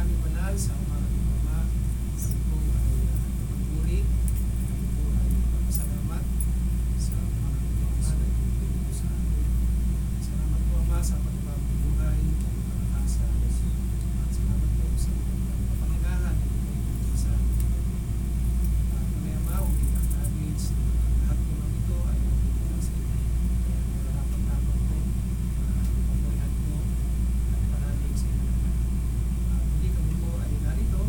aming banal sa umagang ito, Ama. Kami po ay nagpupuri, kami po ay nagpapasalamat sa umagang ito, Ama, na ibigay po sa amin. Salamat po, Ama, sa panibagong buhay, pagpapalakasan, at salamat po sa mga kapangyarihan na ibigay po sa amin. Kami, Ama, umiacknowledge na lahat po ng ito ay nagpupula sa inyo. Kaya nararapat naman po pagpapurihan po at panalig sa inyo. Muli kami po ay narito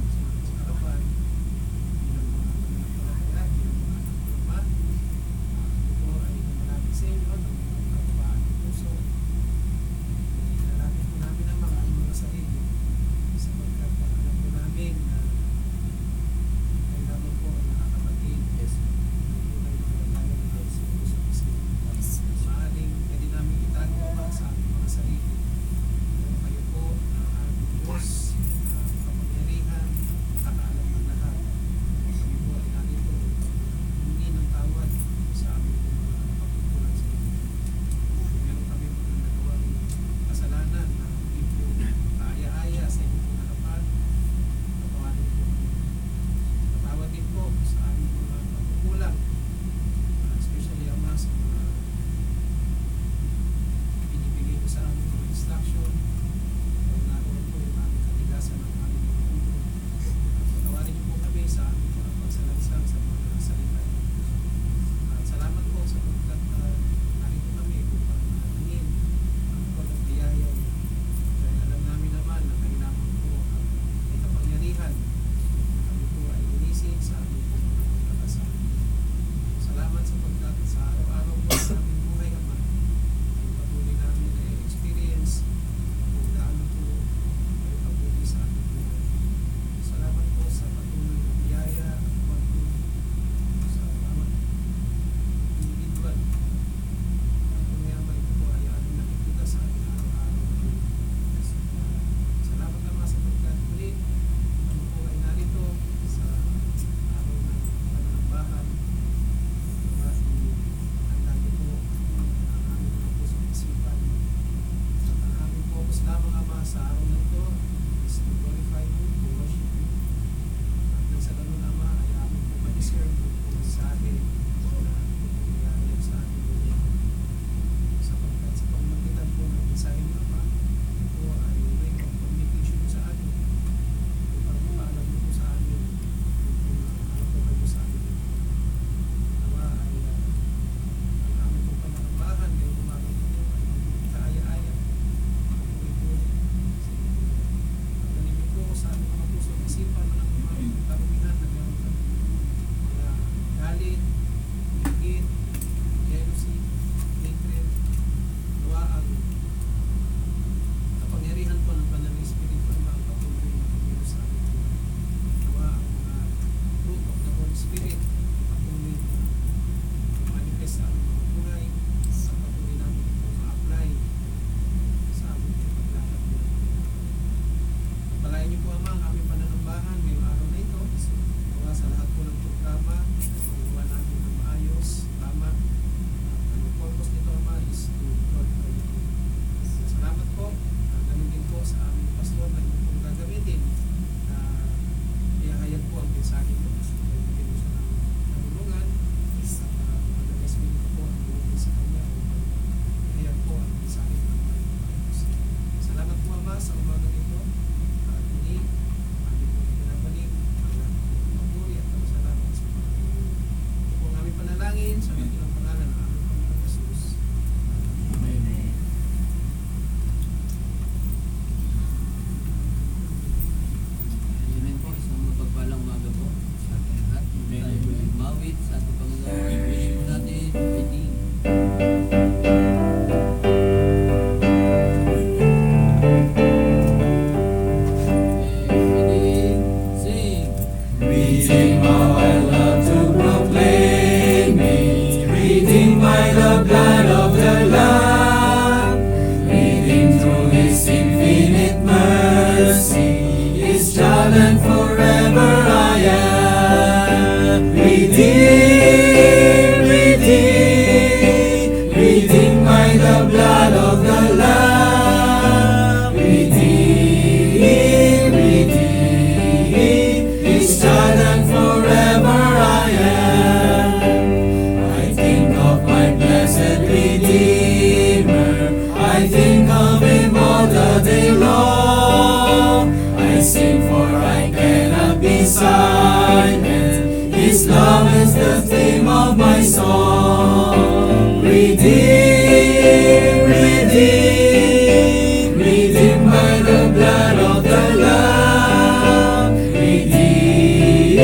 sing, for I cannot be silent. His love is the theme of my song. Redeemed, redeemed, redeemed by the blood of the Lamb. Redeemed,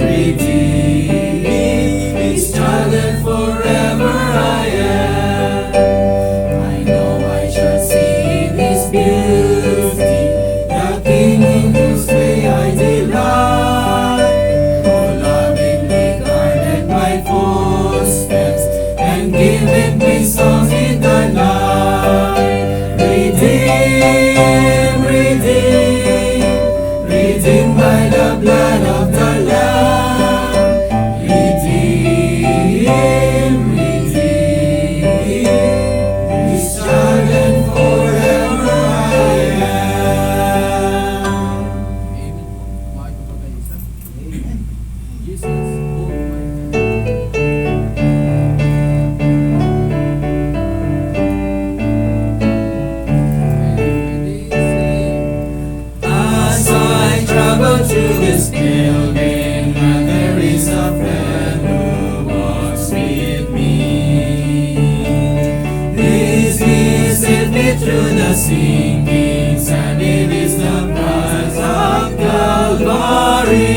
redeemed, His child and forever I am. I know I shall see His beauty, the King in whose way I delight. Oh, lovingly guarded my footsteps and giving me songs in the night. Redeemed, redeemed, redeemed by the blood of the Lamb. Redeemed, redeemed, His child and forever I am. Amen po. Makikipag-ayusan. Amen. Jesus, oh my As I travel through this building, there is a friend who walks with me. This visit me through the sinkings, and it is the price of Calvary.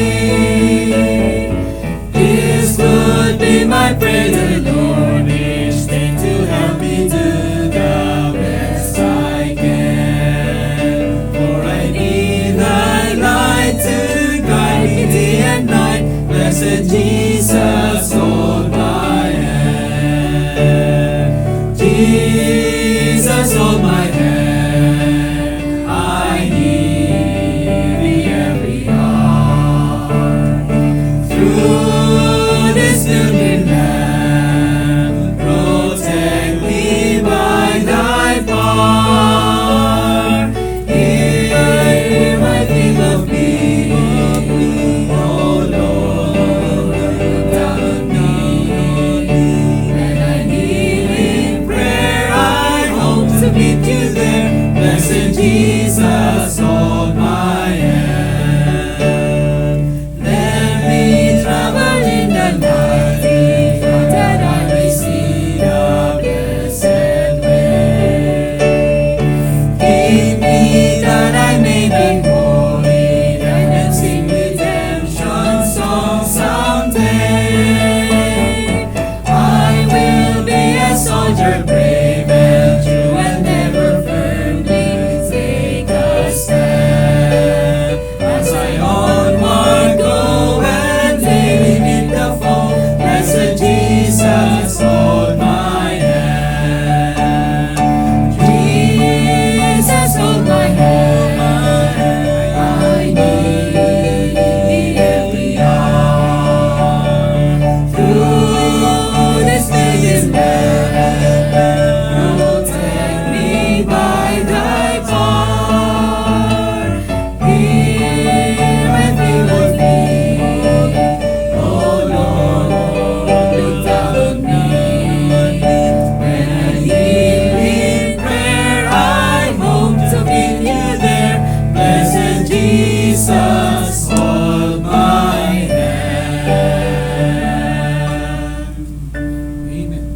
This would be my prayer, the Lord each day to help me do the best I can. For I need thy light to guide me day and night. Blessed Jesus, hold my hand. Jesus, hold my hand. I need thee every hour. Through this new land, protect me by thy power. Hear my theme of me, oh Lord, look down on me. When I kneel in prayer, I hope to meet you there. Blessed Jesus, hold my hand. Let me travel in the light, that I may see the blessed way. Keep me that I may be holy, and sing redemption songs someday. I will be a soldier brave and true, and never firmly take a stand. As I onward go and daily meet the foe, blessed Jesus, hold my hand. Jesus, hold my hand. I need thee every hour. Through this pagan land, protect me by thy power. Hear my plea of thee, oh Lord, look down on me. When I kneel in prayer, I hope to meet you there. Blessed Jesus, hold my hand. Amen.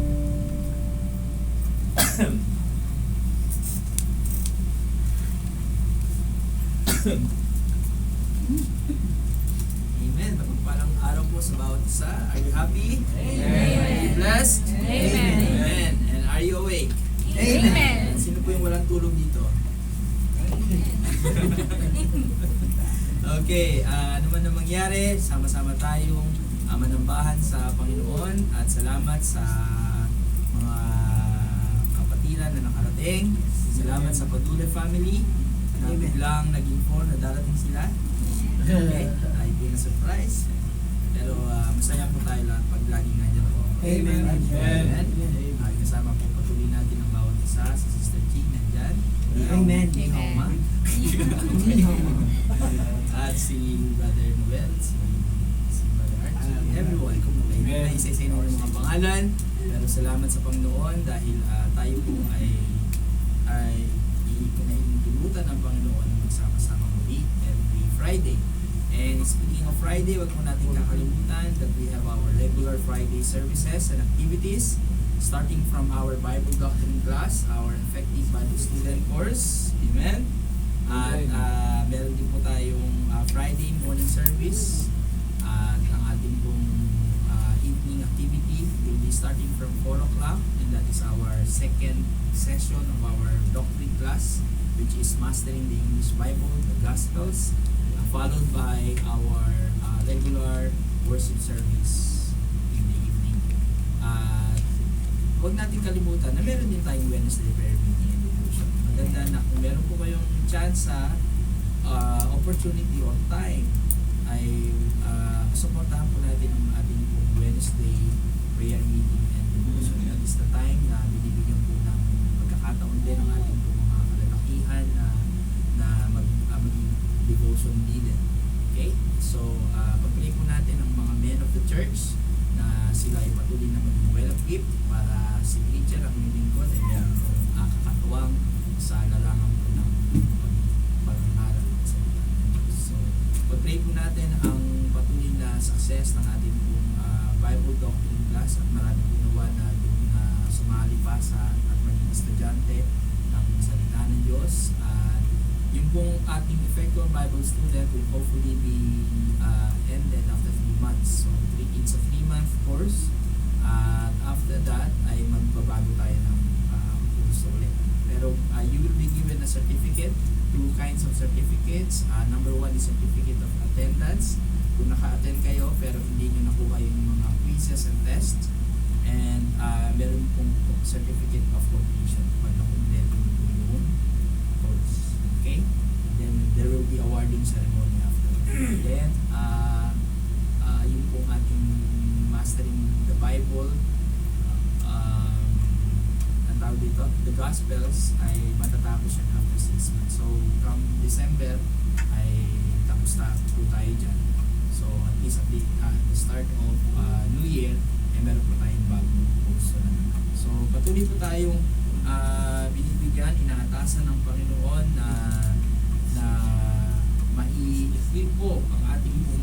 Amen. Mapagpalang araw po sa bawat isa. Are you happy? Amen. Are you blessed? Amen. Amen. And are you awake? Amen. Sino po yung walang tulog dito? Okay, ano man ang mangyari, sama-sama tayong manambahan sa Panginoon at salamat sa mga kapatiran na nakarating. Salamat sa Padule family na biglang nag-inform na darating sila. Okay, ay di na surprise. Pero masaya po tayo lahat pag laging nandiyan po. Amen. Amen. Kasama po patuloy natin ang bawat isa. Si Sister Jean nandyan. Amen. Ni Homa. At si Brother Noel, si Brother Archie, everyone. Amen. Isa-isa yung mga pangalan. Pero salamat sa Panginoon dahil tayo po ay pinahintulutan ng Panginoon na magsama-sama muli every Friday. And speaking of Friday, wag mo natin kakalimutan that we have our regular Friday services and activities starting from our Bible doctrine class, our effective Bible student course. Amen. At meron din po tayong Friday morning service at ang ating pong evening activity will be starting from 4 o'clock, and that is our second session of our doctrine class, which is Mastering the English Bible, the Gospels, followed by our regular worship service in the evening. Huwag natin kalimutan na meron din tayong Wednesday prayer meeting and devotion. Maganda na kung meron po kayong chance opportunity or time ay supportahan po natin ang ating pong Wednesday prayer meeting and devotion. That is the time na binibigyan po ng pagkakataon din ng ating pong mga kalalakihan na maging devotion needed. Okay? So, pag-pray po natin ang mga men of the church na sila ay patuloy na maging well-equipped para si preacher ang lingkod ay meron pong kakatuwang sa larangan po ng pag-aaral ng salita ng Diyos. So, pag-pray po natin ang patuloy na success ng ating pong Bible doctrine class at marami po nawa na doon na sumali pa at maging estudyante ng salita ng Diyos. Yung pong ating effectual Bible student will hopefully be ended after 3 months. So, it's a 3-month course. At after that, ay magbabago tayo ng kurso ulit. Pero you will be given a certificate, 2 kinds of certificates. Number 1 is certificate of attendance. Kung naka-attend kayo pero hindi nyo nakuha yung mga quizzes and tests. And meron pong certificate of completion pag nakumpleto nyo po yung course. Okay? And then there will be awarding ceremony after. Then, yung pong ating mastering the Bible, ang tawag dito, the Gospels, ay matatapos yan after 6 months. So, from December, ay tapos na po tayo dyan. So, at least at the start of New Year, ay meron po tayong bagong course na naman. So, patuloy po tayong binibigyan, inaatasan ng Panginoon na mai-equip po ang ating po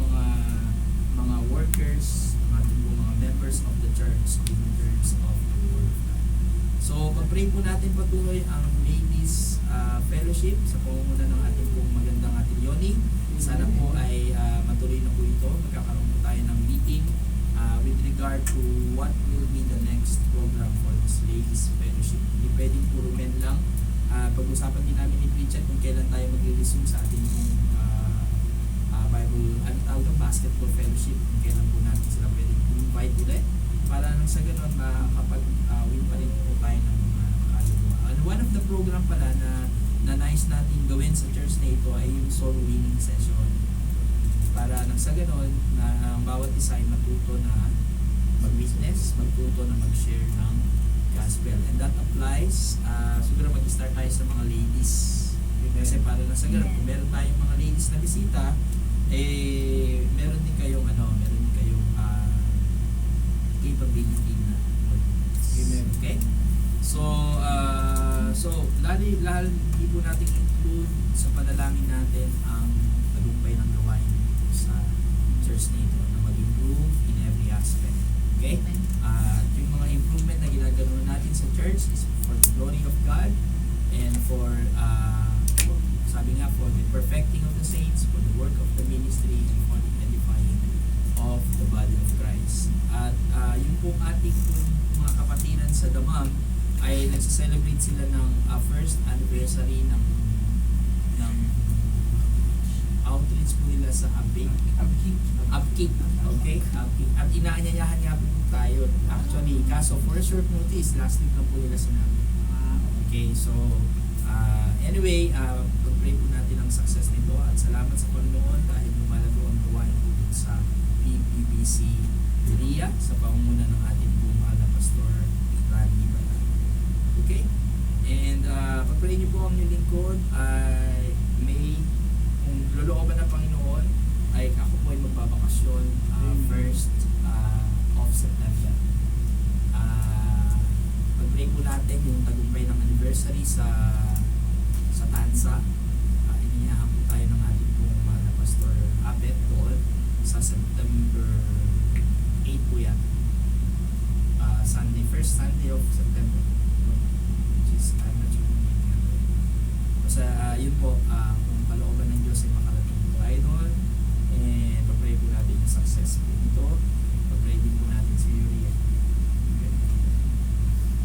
mga workers, ang ating po mga members of the church in terms of the Word of God. So, pag-pray po natin patuloy ang ladies fellowship sa pamumuno ng ating pong magandang Ate Leonie. Sana po ay matuloy na po ito. Magkakaroon po tayo ng meeting with regard to what will be the next program for this ladies fellowship. Hindi pwedeng puro men lang. Pag-usapan din namin ni Richard kung kailan tayo mag-resume sa ating Bible, basketball fellowship, kung kailan po natin sila pwedeng invite ulit para nang sa ganun makapag-win pa rin po tayo ng mga kaluluwa. And one of the program pala na nice natin gawin sa church na ito ay yung soul winning session. Para nang sa ganun na ang bawat isa ay matuto na mag-witness, matuto na mag-share ng gospel. And that applies, siguro mag-start tayo sa mga ladies. Kasi para nang sa ganun, kung meron tayong mga ladies na bisita, meron din kayong capability na mag-witness. Okay? So lalo hindi po natin include sa panalangin natin ang tagumpay ng gawain sa church na ito na mag-improve in every aspect. Okay? Yung mga improvement na ginagawa natin sa church is for the glory of God and for for the perfecting of the saints, for the work of the ministry, and for the edifying of the body of Christ. At yung pong ating mga kapatiran sa Damam ay nagsa-celebrate sila ng first anniversary ng outreach po nila sa Upkeep. Okay? Upkeep. At inaanyayahan nga po tayo. Actually, kaso for a short notice, last week na po nila sinabi. Okay, so anyway, pag-pray po natin ang success nito at salamat sa Panginoon dahil lumalago ang gawain po sa PBBC Berea sa pamumuno ng ating pong mahal na Pastor Randy Batag. Okay? And pag-pray niyo po ang nilingkod ay kung lolooban ng Panginoon ay ako po ay magbabakasyon first of September. Pag-pray po natin yung tagumpay ng anniversary sa Tansa. Iniyahan po tayo ng ating pong mahal na Pastor first Sunday of September. Which is, I'm not sure kung hindi nga. Basta, yun po, kung kalooban ng Diyos ay makarating po tayo doon. And pag-pray po natin yung success po dito. Pag-pray din po natin si Uriel. Okay?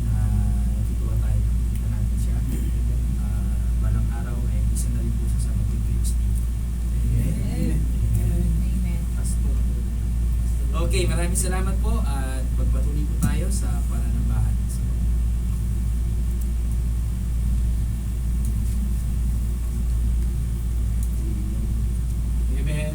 Natutuwa tayo. Kita natin siya. Balang araw ay isa na rin po siya sa mag-preach dito. Amen. Amen. Pastor. Okay, maraming salamat po at pagpatuloy po tayo sa pananambahan. So, Amen.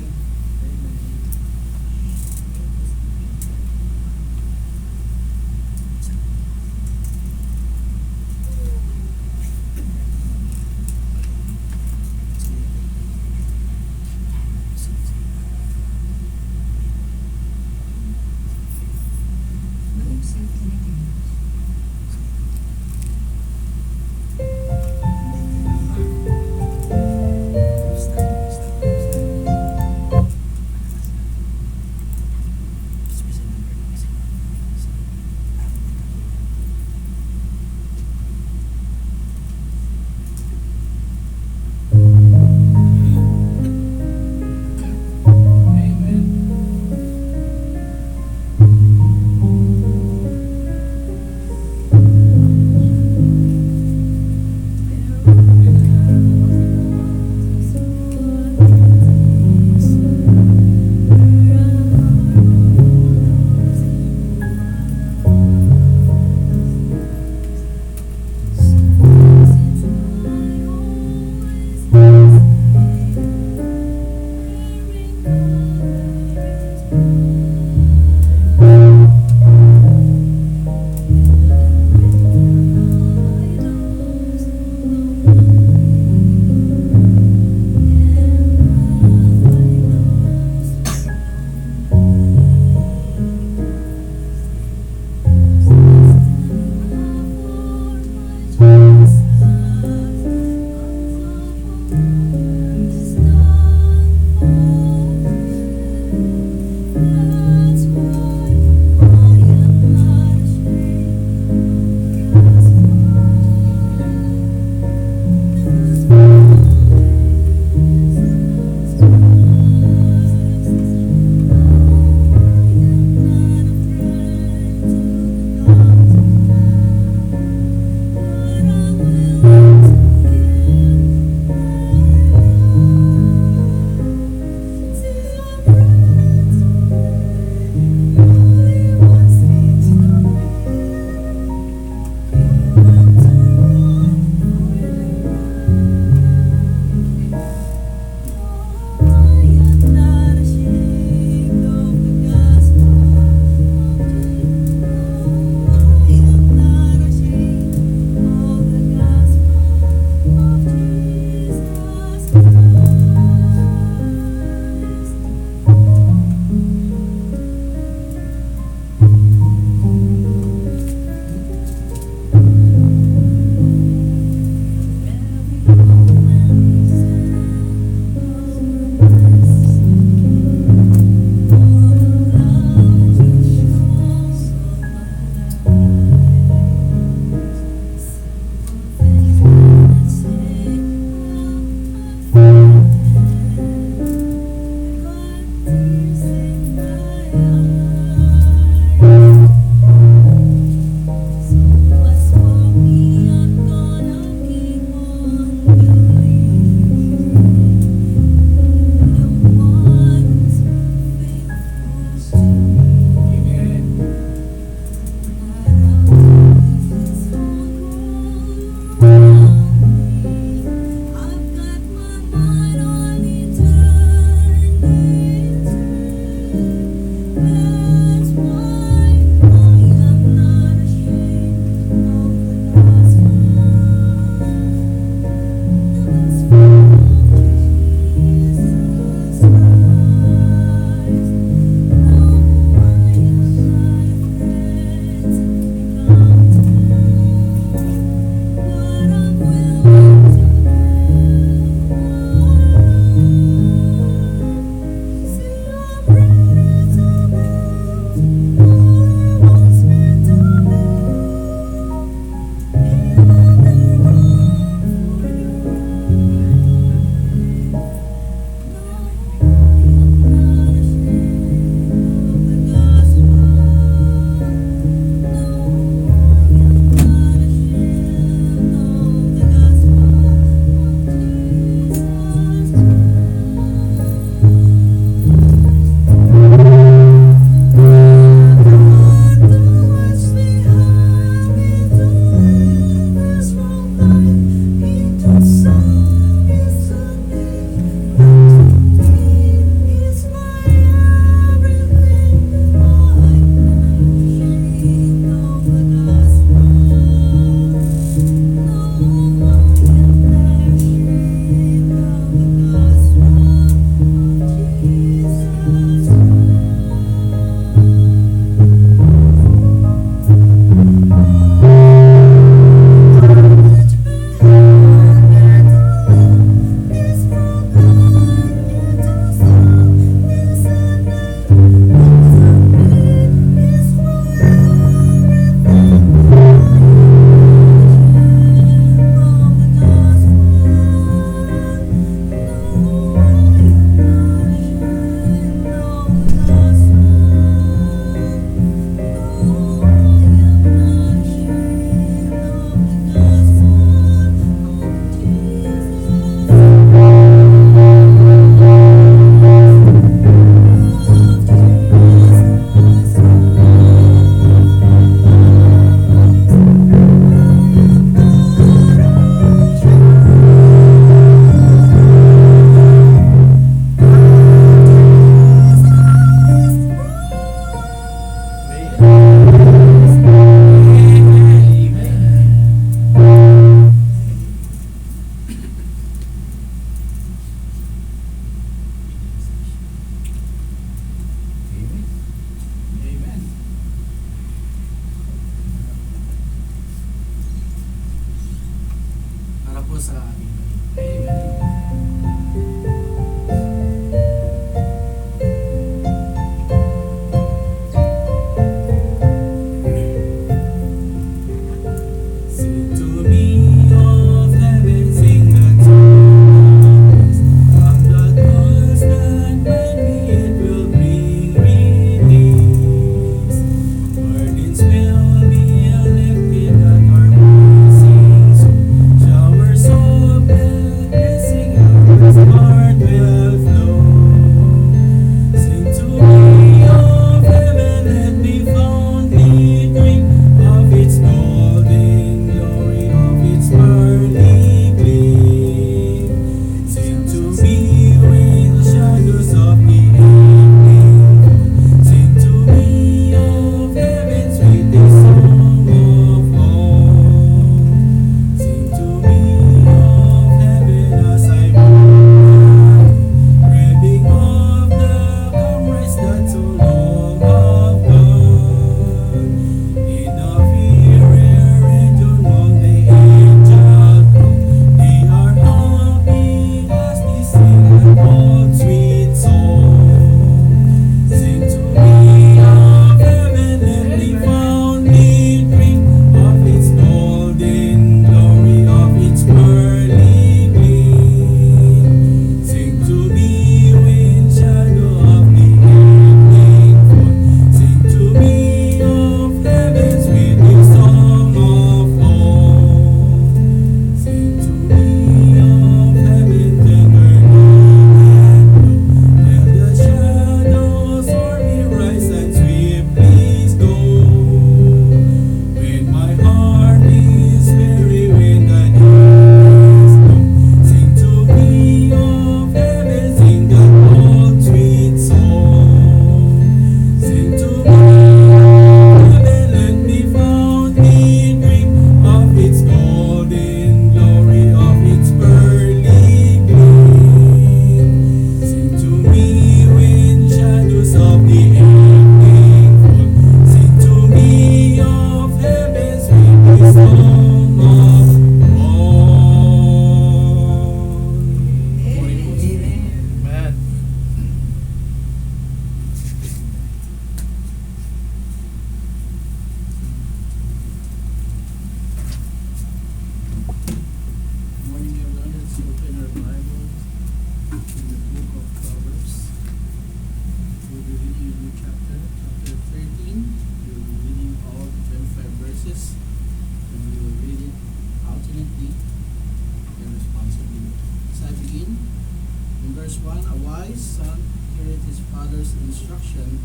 wise son heareth his father's instruction,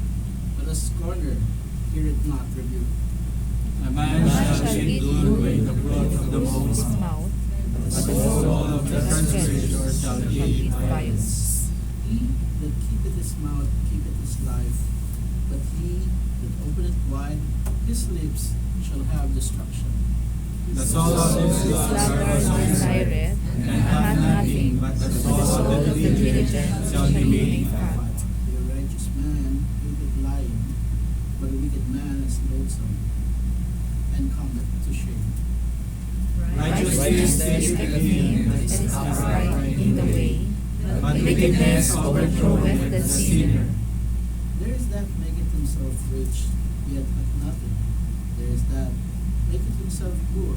but a scorner heareth not rebuke. A man shall eat good by the fruit of the his mouth, mouth, but the soul of the transgressor shall eat violence. He that keepeth his mouth keepeth his life, but he that openeth wide his lips shall have destruction. The soul of the slander sluggard desireth, and and hath hath nothing, but the soul of the diligent shall be made fat. The righteous man hateth lying, but a wicked man is loathsome, and cometh to shame. Righteousness is the king that is upright in the way, but wickedness overthroweth the sinner. There is that maketh himself rich, yet hath nothing. There is that maketh himself poor,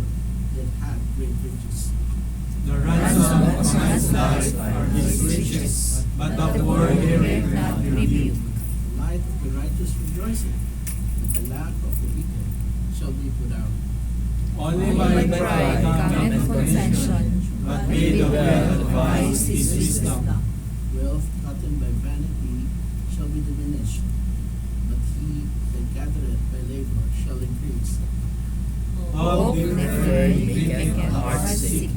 yet hath great riches. The ransom of a man's life are his riches, but the poor heareth not rebuke. The light of the righteous rejoiceth, but the lamp of the wicked shall be put out. Only by by pride cometh contention, but made of well advised is wisdom. Wealth gotten by vanity shall be diminished, but he that gathereth by labor shall increase. Hope deferred maketh the heart sick,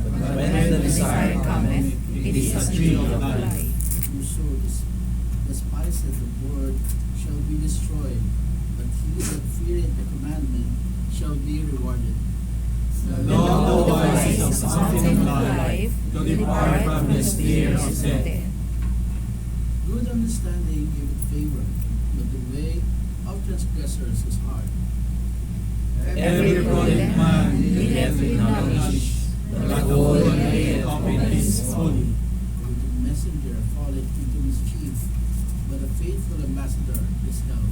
but when the desire cometh, it is a tree of life. Whoso despiseth the word shall be destroyed, but he that feareth the commandment shall be rewarded. The law of the wise is a fountain of life, to depart from the snare of death. Good understanding giveth favor, but the way of transgressors is hard. Every prudent man needeth knowledge, but the whole layeth open his folly. A wicked messenger falleth into mischief, but a faithful ambassador is held.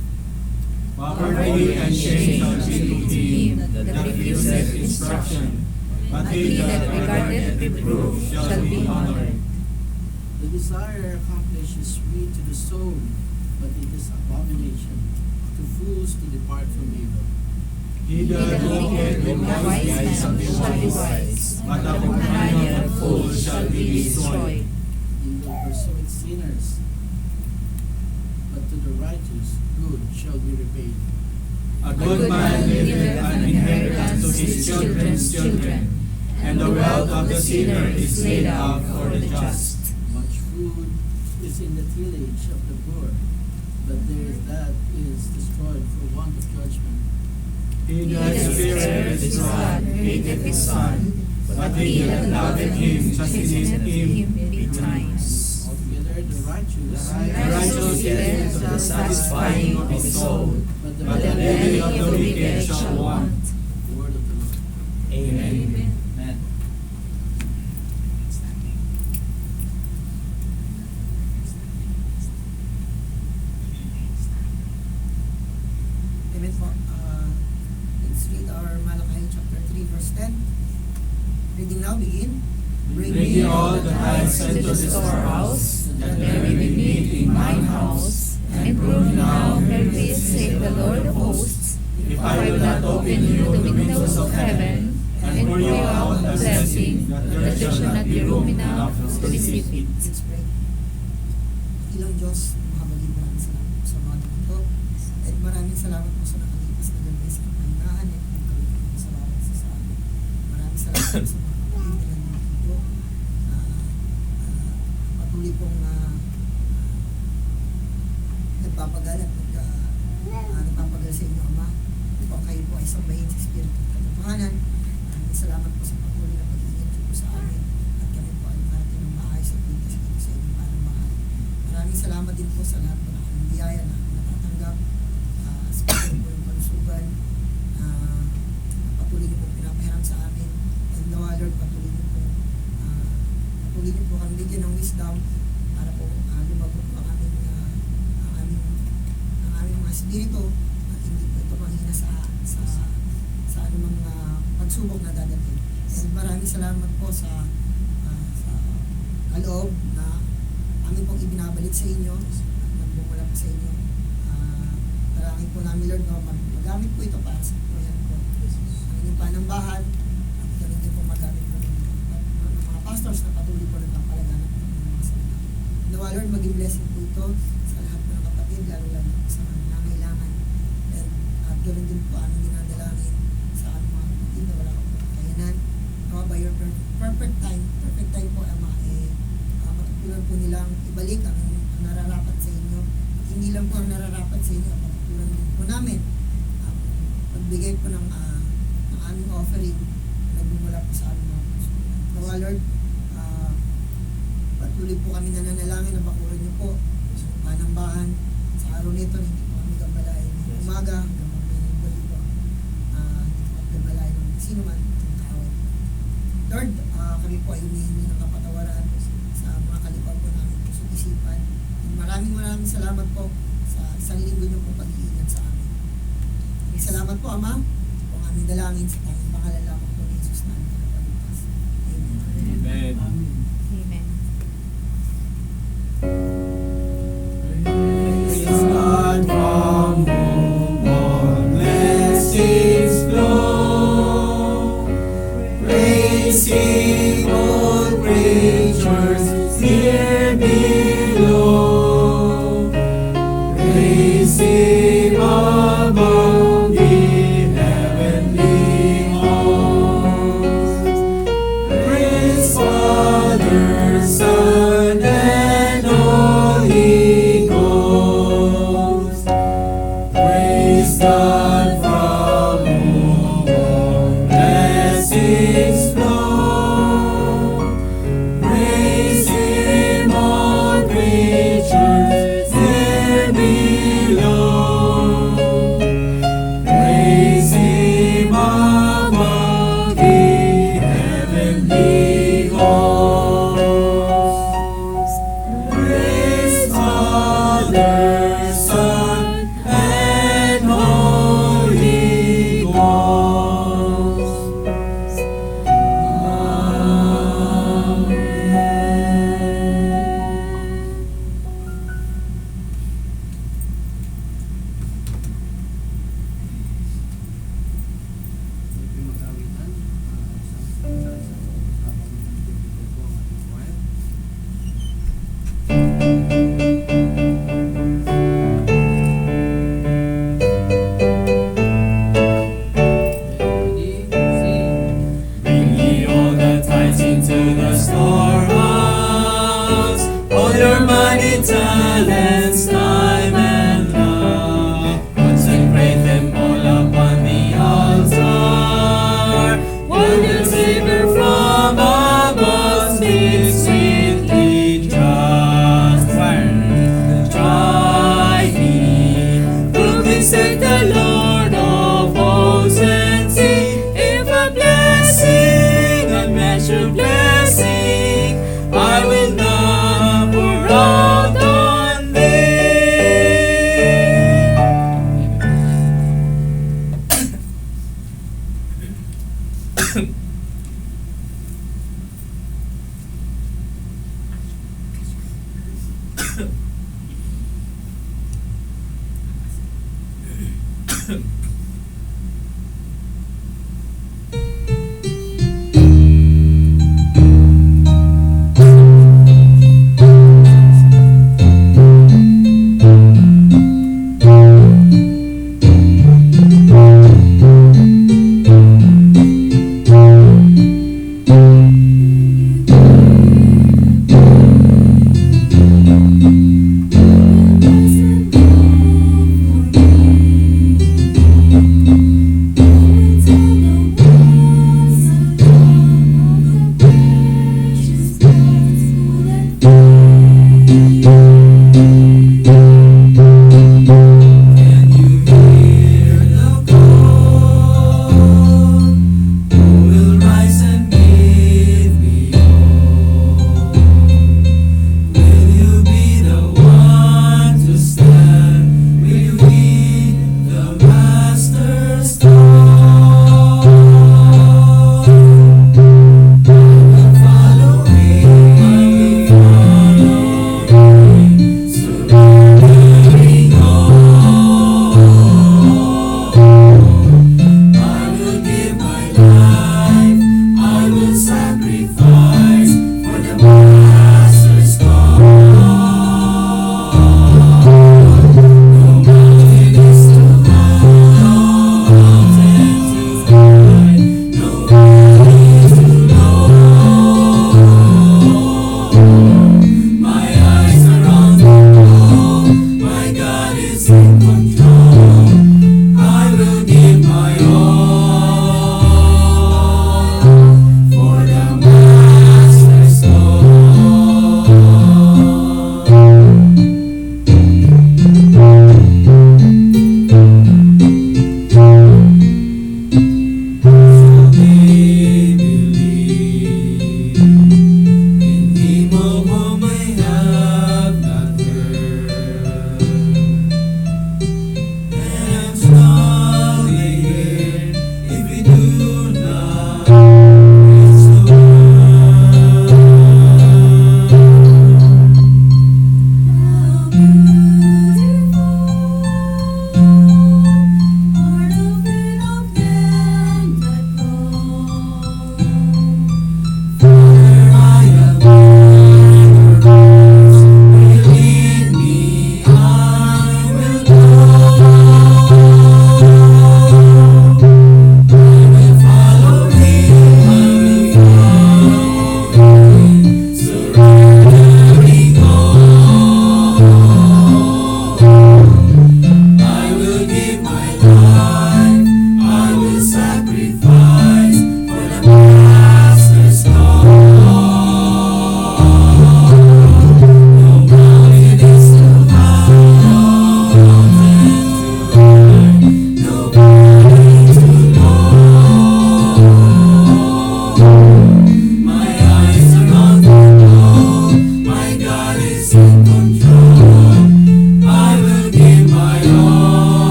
Poverty and shame shall be to him that refuseth instruction, but he that regardeth reproof shall be honored. The desire accomplishes sweet to the soul, but it is abomination to fools to depart from evil. He that walketh with the wise man shall be wise, but the companion of fools shall be destroyed. Evil pursueth sinners, but to the righteous good shall be repaid. A good man leaveth an inheritance to his children's children, and the wealth of the sinner is laid up for the just. Much food is in the tillage of the poor, but there is that is destroyed for want of judgment. He that spareth his rod hateth his son, but he that loveth him chasteneth him betimes. Altogether the righteous The righteous giveth the satisfying of his soul, but the but the belly of the wicked shall want. the word of the Lord. Amen. Amen po. Let's read our Malachi chapter 3 verse 10. Reading now, begin. Bring ye all the tithes into the storehouse, that there may be meat in mine house. And prove now, herewith saith the Lord of hosts, If I will not open you the windows of heaven, and pour you out a blessing, that there shall not be room enough to receive it. Let's pray. Ilang Diyos, mahabagin maraming salamat po sa mga ito. At maraming salamat po sa nakalipas na gabi sa kapahingahan at nagkaroon po sa bawat isa sa amin. Maraming salamat po sa mga kapatid na nandito na patuloy pong nagpapagal at nagpapagal sa inyo, Ama. Upang kayo po ay sambahin sa Espiritu at katotohanan. Maraming salamat po sa patuloy na pag-iingat niyo po sa amin at kami po ay marating ng maayos at ligtas dito sa inyong parang mahal. Maraming salamat din po sa lahat po na kanyang biyaya na natatanggap sa patuloy po yung kalusugan na patuloy niyo po pinapahiram sa amin. And nawa, Lord, patuloy niyo po kami bigyan ng wisdom para po lumago po ang aming mga espiritu at hindi po ito manghina sa anumang mga pagsubok na dadating. And maraming salamat po sa kaloob na amin pong ibinabalik sa inyo at nagbumula po sa inyo. Dalangin po namin, Lord, no, magamit po ito para sa buhayan po. Ang inyong panambahan at ganun din po magamit po ng mga pastors na patuloy po nagpapalaganap ng mga salita. Nawa Lord, maging blessing po ito sa lahat po ng kapatid, lalo-lalo po sa mga nangailangan. And ganoon din po aming dinadalangin sa aming mga kapatid na wala po kakayanan. Nawa by your perfect time po, Ama, matutunan po nilang ibalik ang nararapat sa inyo. At hindi lang po ang nararapat sa inyo, matutunan din po namin ang pagbigay po ng aming offering na nagmumula po sa aming mga puso. Nawa Lord, patuloy po kami nananalangin na bakuran niyo po sa panambahan sa araw nito na hindi po kami gambalain ng umaga hanggang mamaya ng gabi po. Hindi po kami gambalain ng sino man ng kaaway. Lord, kami po ay humihingi ng kapatawaran sa mga kalipan po namin puso isipan. Maraming salamat po sa isang linggo niyo po pag-iingat sa amin. Salamat po, Ama, po ang aming dalangin sa tanging pangalan lamang po ni Jesus namin tagapagligtas. Amen. Amen. Amen. Praise God from whom all blessings flow. Praise Him, all creatures here below. Praise Him above the heavenly hosts. Praise Father, Son, and Holy Ghost. Praise God from whom all blessings flow. Praise Him, all creatures there below. Praise Him above the heavenly hosts. Praise Father, Son, and Holy Ghost. Amen. Ito yung mag-awitan. Sa habang nag-ibigay po ang ating choir. Ready, sing. Bring ye all the tithes into the storehouse, all your money, talents, time, and love. Consecrate them all upon the altar. Will you savor from above, speak sweetly, just try me. Who can say the Lord of hosts and see if a blessing, a measure blessing, I will not pour out on thee.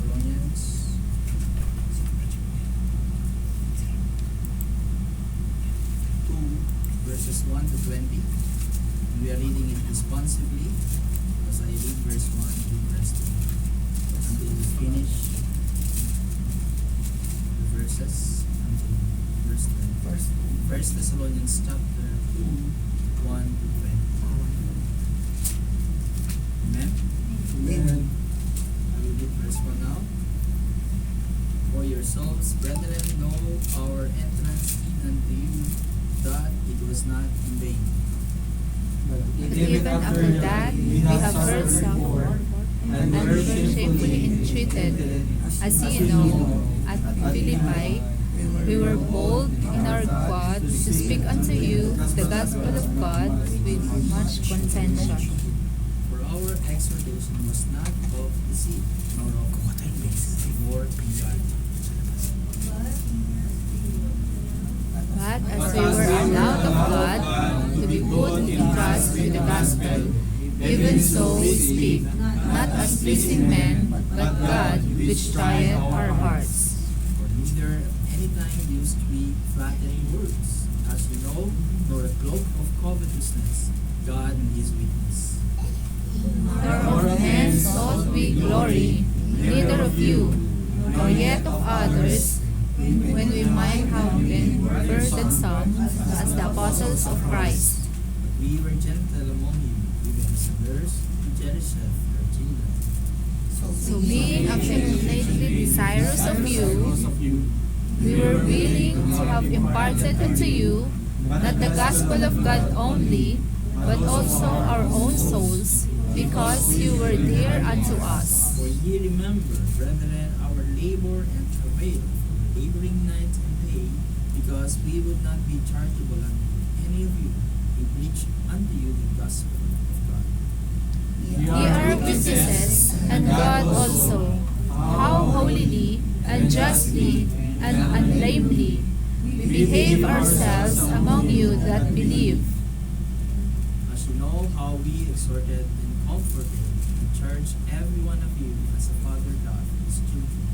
Thessalonians 2 verses 1 to 20. We are reading it responsively because I read verse 1 to verse 2 until we finish the verses until verse 20. First Thessalonians chapter 2 1 to 20. Amen? Amen. I will read verse 1 now. For yourselves, brethren, know our entrance in unto you, that it was not in vain. But But even after that, we have heard some, and were shamefully entreated, as ye know, at Philippi, we were bold in our God to speak unto you the gospel of God with much contention. For our exhortation was not of deceit, nor of war in God. But as we were allowed of God to be put in trust with the gospel, even so we speak, not as pleasing men, but God which trieth our hearts. For neither any time used we flattering words, as you know, nor a cloak of covetousness. God is witness. Nor of men sought we glory, neither of you, nor yet of others, when we might have been burdensome as the apostles of Christ. But we were gentle among you, even sinners to cherish their children. So being affectionately desirous of you, we were willing to have imparted unto you not the gospel of God only, but also our own souls, because you were dear unto us. For ye remember, brethren, our labor and travail, laboring night and day, because we would not be chargeable unto any of you. We preach unto you the gospel of God. Ye are witnesses, and God also, how holily and justly and unblamely we behave ourselves among you that believe. As you know how we exhorted and comforted and charged every one of you as a father doth his children.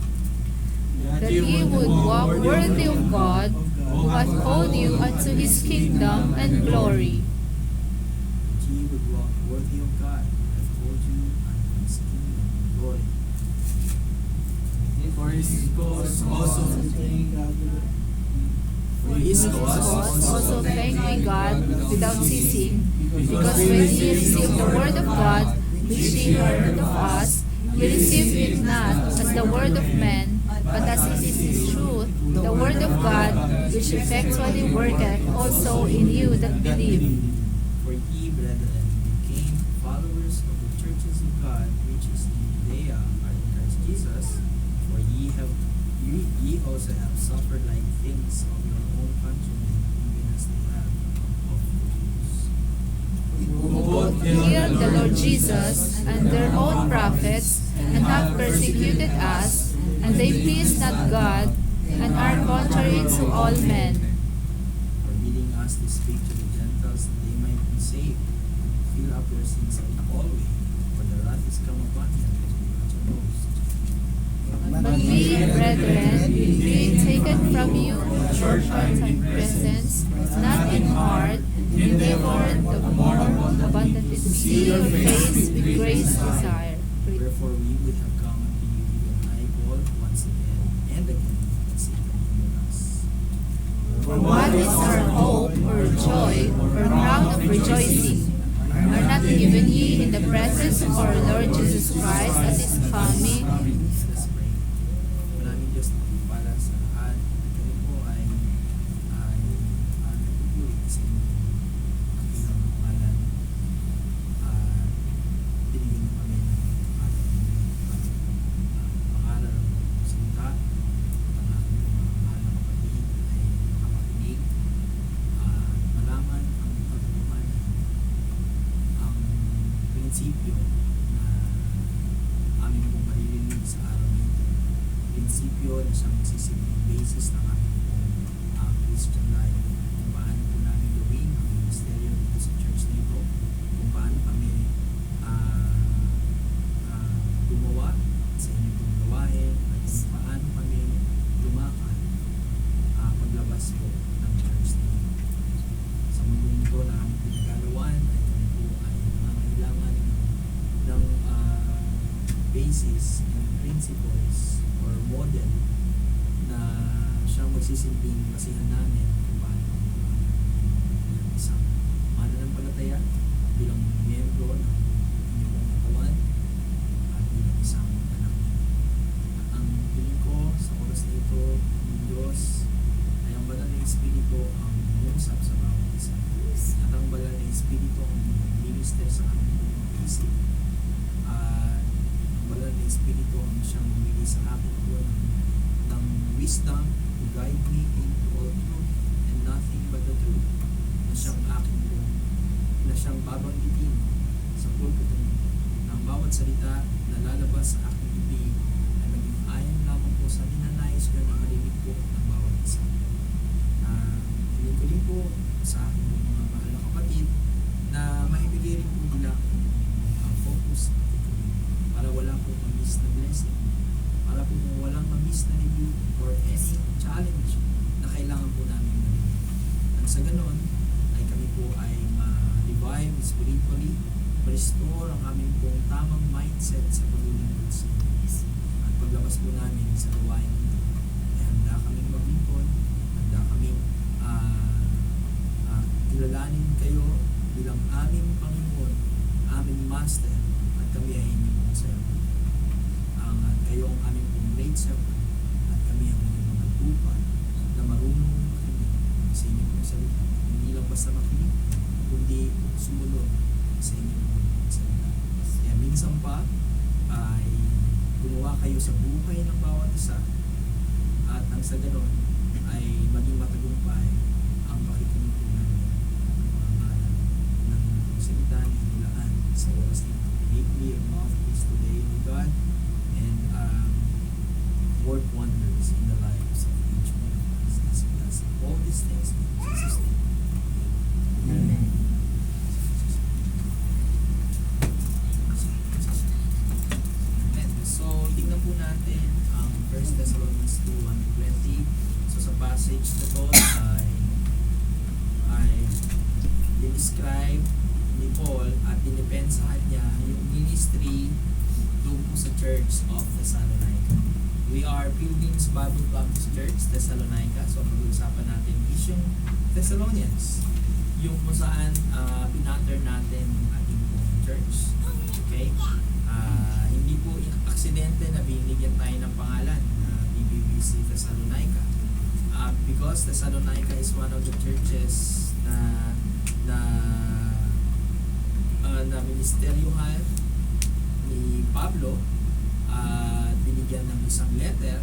That ye would walk worthy of God, who hath called you unto his kingdom and glory. That ye would walk worthy of God, who hath called you unto his kingdom and glory. For his cause also For his Cause cause also thank we God without ceasing, because when ye received the word of God, which ye heard of us, ye received it not as the word of men, but as it is truth, the word of God, which effectually worketh also in you that believe. For ye, brethren, became followers of the churches of God, which is in Judea, are in Christ Jesus. For ye also have suffered like things of your own countrymen, even as they have of the Jews. who both Killed the Lord Jesus and their own prophets, and have persecuted us, and they please not God, and are contrary to all men. Forbidding us to speak to the Gentiles that they might be saved, and fill up their sins in all way, for the wrath is come upon them to judge a host. But we, brethren, being taken from you in short time presence, not in heart, endeavored the more abundantly to see your face with great desire. Wherefore we would have come unto you, even I, Paul, once again and again, that Satan hinder us. For what is our hope, or joy, or crown of rejoicing? Are not given ye in the presence of our Lord Jesus Christ at his coming? Let's pray. Maraming Diyos na pagpala sa lahat. Kami po ay nagpupuri sa inyo. Ang ilang pangalan. Binigyan mo kami ng pangalan ng salita. Ang aming mga mahal na kapatid ay makapakinig. Malaman ang pagkakaman ang prinsipyo na aming pong maririnig sa araw nito. Prinsipyo na siyang magsisilbing basis ng aming pong Christian life. Kung paano po namin gawin ang ministeryo dito sa church na ito. Kung paano kami gumawa sa inyong pong gawain. basis and principles or model na siyang magsisilbing basihan namin kung paano bilang isang mananampalataya, bilang miyembro ng inyong katawan, at bilang isang anak. At ang piling ko sa oras na ito ng Diyos ay ang banal na Espiritu ang umusap sa bawat isa. At ang banal na Espiritu ang minister sa aming buong isip. At ang banal na Espiritu ang siyang bumili sa akin po ng wisdom to guide me into all truth and nothing but the truth. Na siyang akin po, na siyang babanggitin sa pulpito na ang bawat salita na lalabas sa aking bibig ay maging ayon lamang po sa ninanais ko na marinig po ng bawat isa. Hiling ko po sa aking mga mahal na kapatid na maibigay rin po nila ang focus at ituloy para wala pong ma-miss na blessing, para po walang ma-miss na review or any challenge na kailangan po namin marinig. At sa ganon ay kami po ay ma-revive spiritually, ma-restore ang aming pong tamang mindset sa paglilingkod sa inyo. At paglabas po namin sa gawain ito, ay handa kaming maglingkod, handa kaming kilalanin kayo bilang aming Panginoon, aming Master, at kami ay inyong pong servant. At kayo ang aming pong maid servant, at kami ang inyong mga tupa na marunong makinig sa inyong pong salita. Hindi lang basta makinig, kundi sumunod sa inyong pong salita. Kaya minsan pa ay gumawa kayo sa buhay ng bawat isa, at ang sa ganon ay maging matagumpay ang pakikinig po namin ng mga ngalan ng salita na inulaan sa oras nito. Make me a mouthpiece today, O God, and work wonders in the lives of each one of us as we ask all these things in Jesus' name. Amen. Amen. So, tingnan po natin ang 1 Thessalonians 2:1-20. So, sa passage na to ay describe ni Paul at dinipensahan niya yung ministry doon po sa Church of Thessalonica. We are Pilgrims Bible Baptist Church, Thessalonica. So, ang pag-uusapan natin is yung Thessalonians. Yung kung saan pinatter natin yung ating pong church. Okay? Hindi po aksidente na binigyan tayo ng pangalan na BBBC Thessalonica. Because Thessalonica is one of the churches na ministeryohan ni Pablo at binigyan ng isang letter.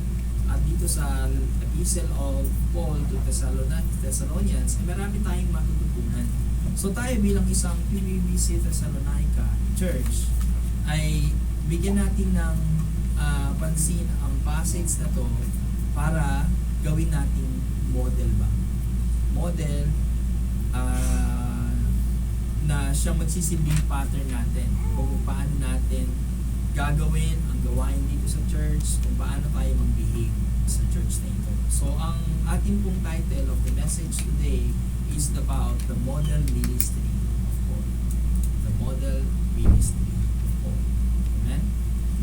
At dito sa Epistle of Paul to Thessalonians ay marami tayong matututunan. So tayo bilang isang PBBC Thessalonica Church ay bigyan natin ng pansin ang passage na to para gawin nating model ba? Model na siyang magsisilbing pattern natin kung paano natin gagawin ang gawain dito sa church, kung paano tayo mag-behave sa church na ito. So, ang ating pong title of the message today is about the model ministry of Paul. The model ministry of Paul. Amen?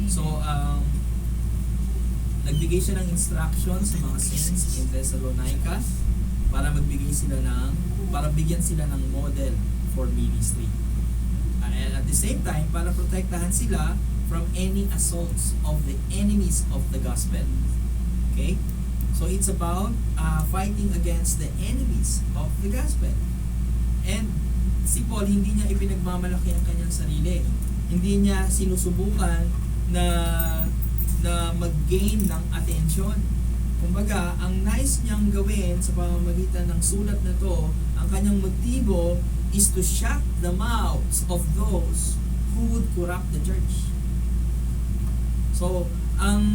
So, nagbigay siya ng instructions sa mga saints in Thessalonica para bigyan sila ng model for ministry. And at the same time, para protektahan sila from any assaults of the enemies of the gospel. Okay? So it's about fighting against the enemies of the gospel. And si Paul, hindi niya ipinagmamalaki ang kanyang sarili. Hindi niya sinusubukan na mag-gain ng attention. Kumbaga, ang nice niyang gawin sa pamamagitan ng sulat na to, ang kanyang motibo is to shut the mouths of those who would corrupt the church. So, ang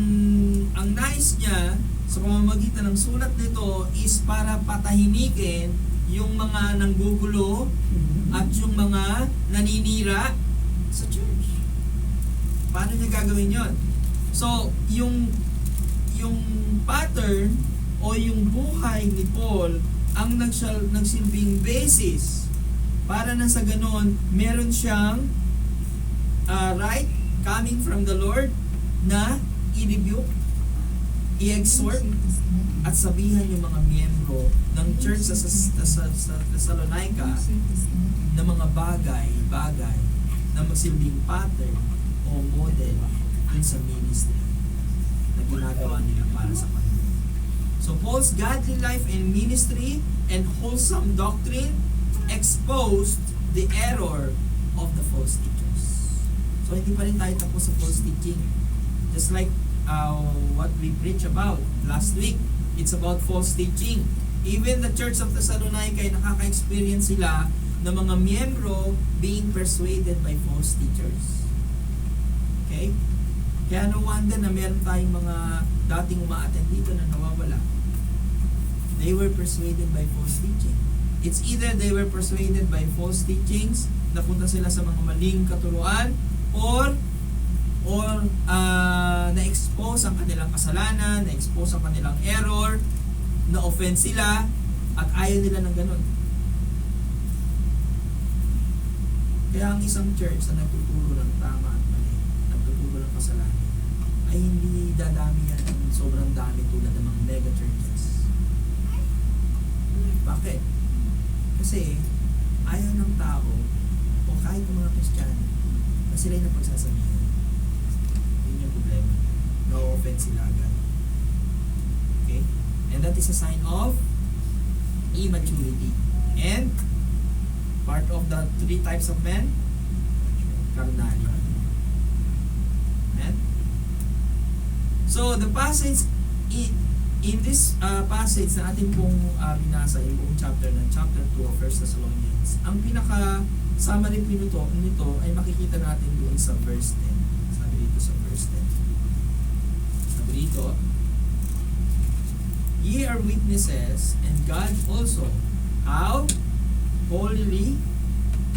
nice niya sa pamamagitan ng sulat nito is para patahimikin yung mga nanggugulo at yung mga naninira sa church. Paano niya gagawin yon? So, yung pattern o yung buhay ni Paul ang nagsilbing basis para na sa ganon meron siyang right coming from the Lord na i-rebuke, i-exhort, at sabihan yung mga miyembro ng church sa Thessalonica na mga bagay na magsilbing pattern o model dun sa ministry na ginagawa nila para sa Panginoon. So Paul's godly life and ministry and wholesome doctrine exposed the error of the false teachers. So hindi pa rin tayo tapos sa false teaching. Just like what we preached about last week, it's about false teaching. Even the Church of Thessalonica ay nakaka-experience sila ng mga miyembro being persuaded by false teachers. Okay? Kaya no wonder na meron tayong mga dating umaattend dito na nawawala. They were persuaded by false teaching. It's either they were persuaded by false teachings, napunta sila sa mga maling katuruan, or na-expose ang kanilang kasalanan, na-expose ang kanilang error, na-offend sila, at ayaw nila ng ganun. Kaya ang isang church na nagtuturo ng tama at mali, nagtuturo ng kasalanan, ay hindi dadami yan ng sobrang dami tulad ng mga mega churches. Bakit? Kasi ayaw ng tao o kahit ng mga Kristiyano na sila'y napagsasabihan. Yun yung problema. Na-offend sila agad. Okay? And that is a sign of immaturity. And part of the three types of men, carnality. Amen? So the passage in this passage na atin pong binasa yung buong chapter ng chapter 2 of 1 Thessalonians, ang pinaka summary nito ay makikita natin doon sa verse 10. Sabi dito sa verse 10. Sabi dito, ye are witnesses, and God also, how holily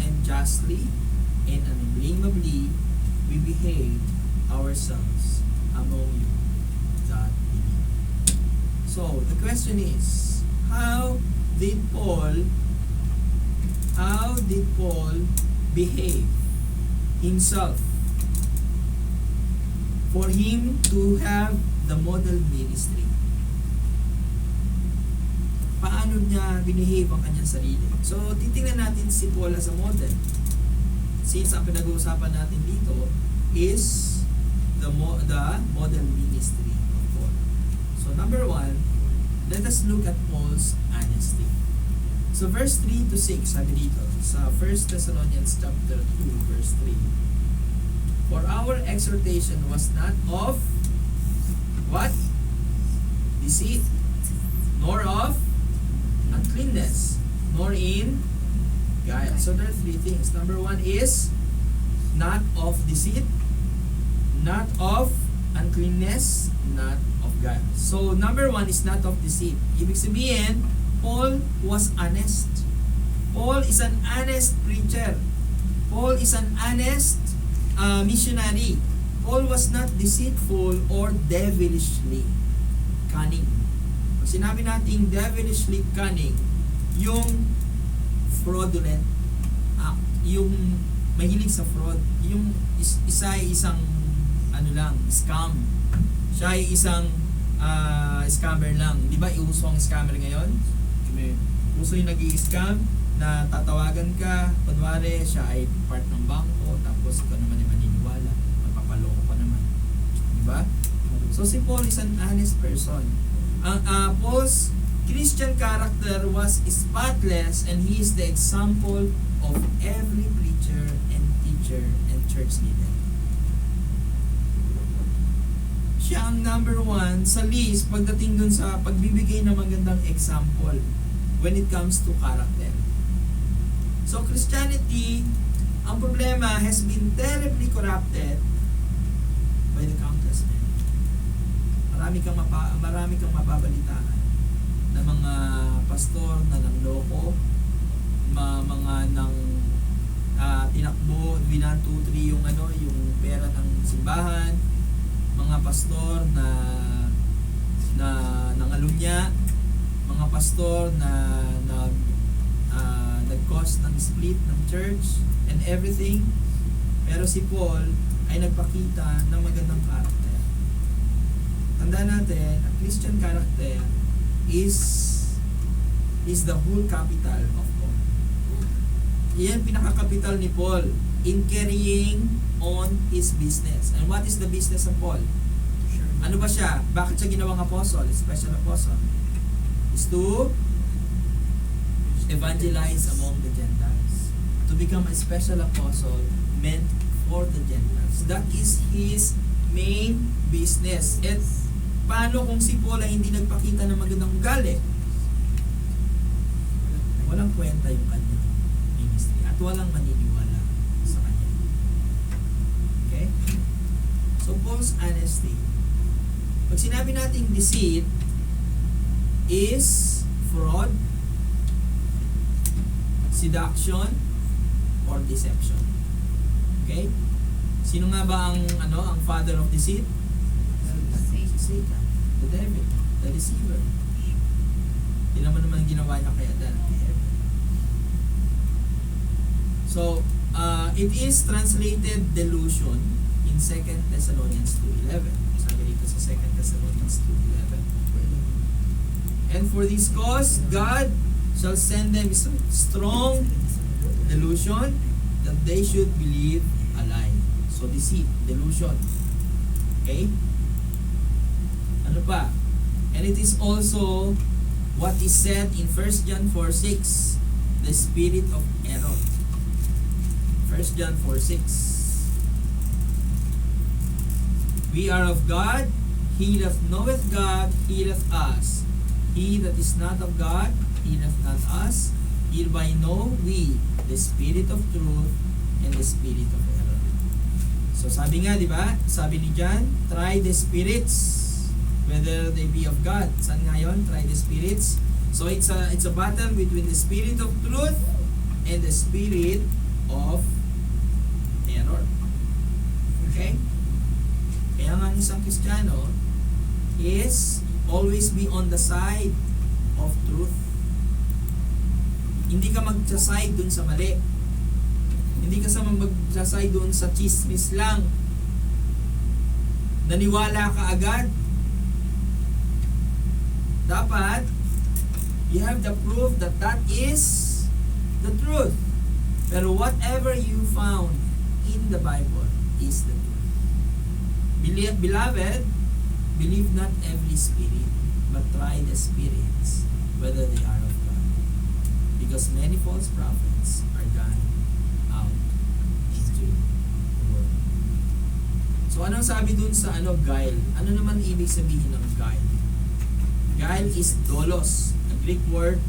and justly and unblameably we behave ourselves among you that believe. So the question is, how did Paul behave himself for him to have the model ministry? Paano niya binehave ang kanyang sarili? So titingnan natin si Paul as a model. Since ang pinag-uusapan natin dito is the model ministry of Paul. So number 1, let us look at Paul's honesty. So verse 3 to 6, sabi dito sa 1 Thessalonians chapter 2 verse 3. For our exhortation was not of what? Deceit, nor of uncleanness, nor in guile. So there are three things. Number 1 is not of deceit, not of uncleanness, not of guile. So number 1 is not of deceit. Ibig sabihin, Paul was honest. Paul is an honest preacher. Paul is an honest missionary. Paul was not deceitful or devilishly cunning. Pag sinabi natin devilishly cunning, yung fraudulent act, yung mahilig sa fraud, yung isa ay isang scam. Siya ay isang scammer lang. Di ba iuso ang scammer ngayon? Uso yung nag-i-scam na tatawagan ka, kunwari siya ay part ng bangko, tapos ikaw naman ay maniniwala, magpapaloko pa naman. Di ba? So si Paul is an honest person. Paul's Christian character was spotless, and he is the example of every preacher and teacher and church leader. Siya ang number 1 sa list pagdating dun sa pagbibigay ng magandang example when it comes to character. So Christianity, ang problema has been terribly corrupted by the countless men. Marami kang mababalitaan na mga pastor na nangloko, mga nang tinakbo 1, 2, 3 yung pera ng simbahan, mga pastor na nangalunya, mga pastor na nag-cause ng split ng church and everything. Pero si Paul ay nagpakita ng magandang karakter. Tandaan natin, a Christian character is the whole capital of all. Iyan pinaka-capital ni Paul in carrying on his business. And what is the business of Paul? Ano ba siya? Bakit siya ginawang apostle? Special apostle? Is to evangelize among the Gentiles. To become a special apostle meant for the Gentiles. That is his main business. At paano kung si Paul ay hindi nagpakita ng magandang ugali? Walang kwenta yung kanyang ministry at walang maniniwala sa kanya. Okay? So Paul's honesty. Pag sinabi nating deceit is fraud, seduction, or deception. Okay? Sino nga ba ang father of deceit? Satan, the devil, the deceiver. Hindi naman ginawa niya kay Adan. So, it is translated delusion in 2 Thessalonians 2:11. Sabi dito sa 2 Thessalonians 2:11. And for this cause, God shall send them strong delusion that they should believe a lie. So, deceit, delusion. Okay? Ano pa? And it is also what is said in 1 John 4:6, the spirit of error. 1 John 4:6. We are of God, he that knoweth God heareth us. He that is not of God heareth not us. Hereby know we the spirit of truth and the spirit of error. So sabi nga, di ba? Sabi ni John, try the spirits, whether they be of God. Saan nga yun? Try the spirits. So it's a battle between the spirit of truth and the spirit of error. Okay? Kaya nga ang isang Kristiyano is always be on the side of truth. Hindi ka mag-side dun sa mali. Hindi ka mag-side dun sa chismis lang. Naniwala ka agad. Dapat, you have the proof that that is the truth. Pero whatever you found in the Bible is the truth. Beloved, believe not every spirit, but try the spirits, whether they are of God. Because many false prophets are gone out into the world. So anong sabi dun sa guile? Ano naman ibig sabihin ng guile? Guile is dolos. Ang Greek word,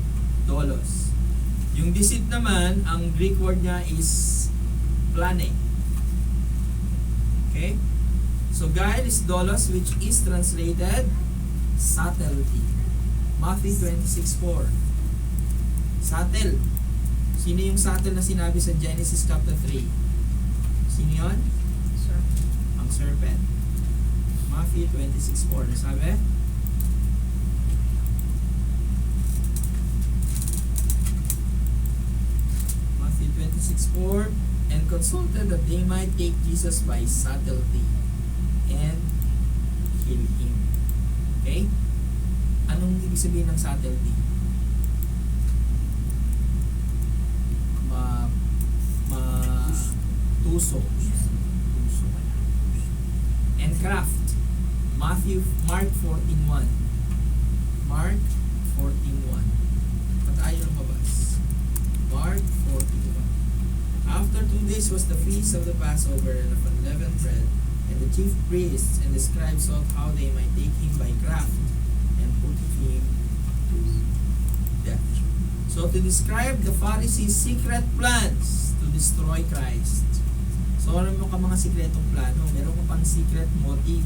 dolos. Yung deceit naman, ang Greek word niya is plane. Okay? So guile is dolos, which is translated subtlety. Matthew 26:4. Subtle. Sino yung subtle na sinabi sa Genesis chapter 3? Sino yun? Ang serpent. Matthew 26:4. Sabi? Matthew 26:4, and consulted that they might take Jesus by subtlety and kill him. Okay? Anong ibig sabihin ng subtlety? Tuso. And craft. Mark 14:1. Mark 14:1. Patayo ng babas. Mark 14:1. After 2 days was the feast of the Passover and of unleavened bread, and the chief priests and the scribes sought how they might take him by craft and put him to death. So to describe the Pharisees' secret plans to destroy Christ. So ano mo ka mga sikretong plano? Meron ka pang secret motive.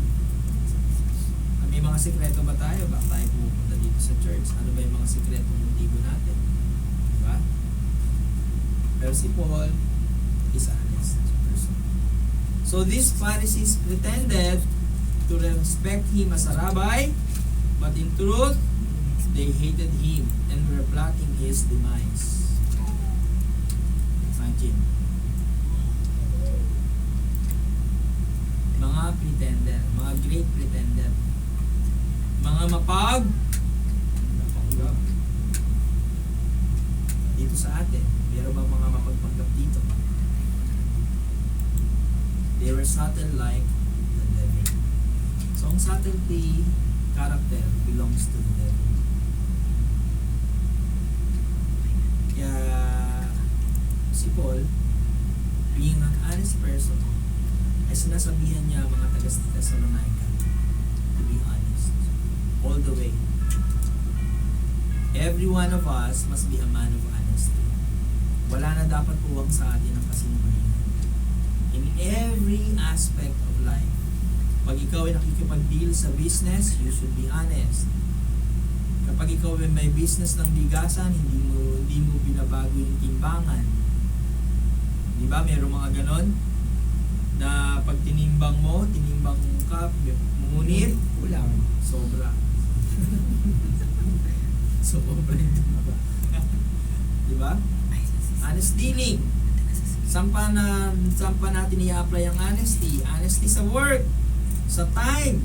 May mga sikreto ba tayo? Bakit tayo pupunta dito sa church? Ano ba yung mga sikretong motibo natin? Diba? Pero si Paul is honest person. So these Pharisees pretended to respect him as a rabbi, but in truth, they hated him and were plotting his demise. Imagine. mga pretender, mga great pretender, mga dito sa atin, meron ba mga mapagpanggap dito? They were subtle like the devil. So ang subtlety character belongs to the devil. Kaya si Paul, being an honest person, ay sinasabihan niya mga taga-Thessalonica to be honest all the way. Every one of us must be a man of honesty. Wala na dapat puwang sa atin ang kasinungalingan. In every aspect of life. Pag ikaw ay nakikipag-deal sa business, you should be honest. Kapag ikaw ay may business ng bigasan, hindi mo binabago yung timbangan. Di ba? Merong mga ganon na pag tinimbang ka, ngunit Kulang. sobra. Sobra yung tumaba. Di ba? Honest dealing. Saan pa natin i-apply ang honesty? Honesty sa work, sa time.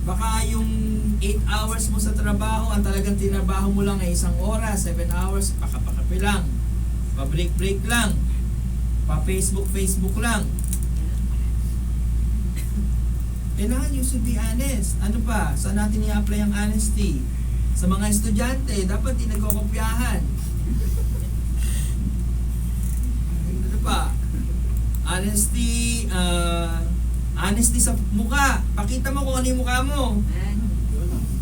Baka yung 8 hours mo sa trabaho, ang talagang tinabaho mo lang ay 1 oras, 7 hours, pakapakape lang, pa-break lang, pa-Facebook lang. Kailangan you should be honest. Ano pa? Saan natin i-apply ang honesty? Sa mga estudyante, dapat di nagkokopyahan. Ano pa? Honesty sa mukha. Pakita mo kung ano yung mukha mo.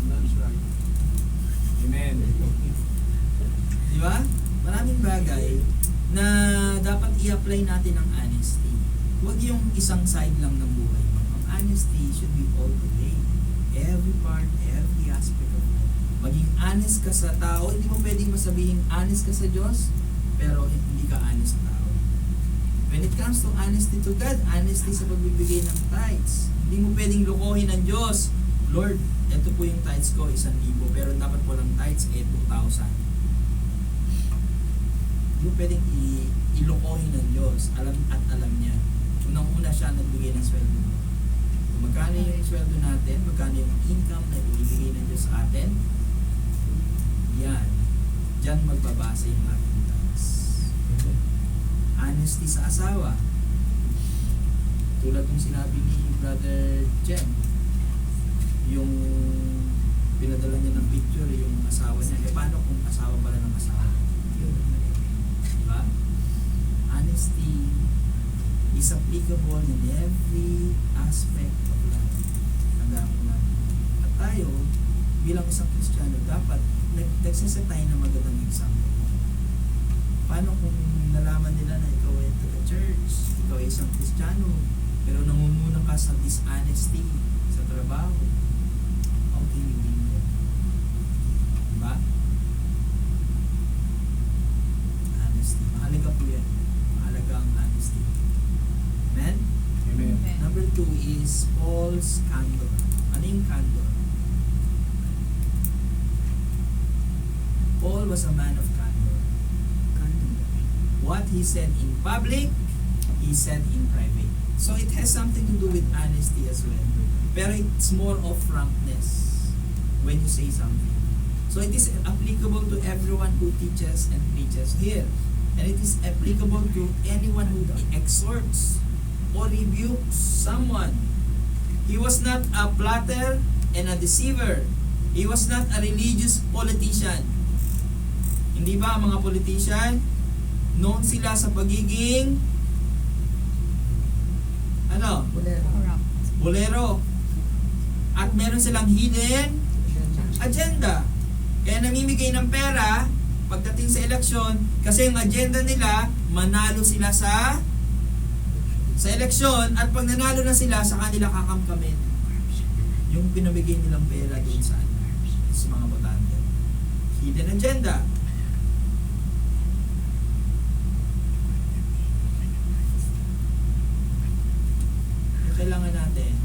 That's right. Amen. Di ba? Maraming bagay na dapat i-apply natin ang honesty. Huwag yung isang side lang ng buhay mo. Ang honesty should be all the way. Every part, every aspect of life. Maging honest ka sa tao. Hindi mo pwedeng masabihin honest ka sa Diyos, pero hindi ka honest sa tao. When it comes to honesty to God, honesty sa pagbibigay ng tithes. Hindi mo pwedeng lokohin ng Diyos. Lord, ito po yung tithes ko, 1,000, pero dapat po ng tithes 2,000. Hindi mo pwedeng ilokohin ng Diyos. Alam niya. Unang-una siya nagbigay ng sweldo mo. Kung magkano yung sweldo natin, magkano yung income na ibigay ng Diyos sa atin, yan. Diyan magbabase yung ating tithes. Honesty sa asawa. Tulad ng sinabi ni Brother Jen, yung pinadala niya ng picture, yung asawa niya. Paano kung asawa pala ng asawa? Diba? Honesty is applicable in every aspect of life. Tandaan ko natin. At tayo, bilang isang Kristiyano, dapat nagsaset tayo ng magandang example. Paano kung nalaman nila na ikaw ay taga-church, ikaw ay isang Kristiyano, pero nangunguna ka sa dishonesty sa trabaho? How can you win them? Diba? Honesty. Mahalaga po yan. Mahalaga ang honesty. Amen? Amen. Number 2 is false candor. Ano yung candor? Paul was a man of candor. What he said in public, he said in private. So it has something to do with honesty as well. Pero it's more of frankness when you say something. So it is applicable to everyone who teaches and preaches here. And it is applicable to anyone who exhorts or rebukes someone. He was not a plotter and a deceiver. He was not a religious politician. Hindi ba ang mga politician, known sila sa pagiging bolero. At meron silang hidden agenda. Kaya namimigay ng pera pagdating sa eleksyon kasi yung agenda nila, manalo sila sa eleksyon, at pag nanalo na sila, sa kanila kakamkamin yung pinamigay nilang pera doon sa mga botante. Hidden agenda. Kailangan natin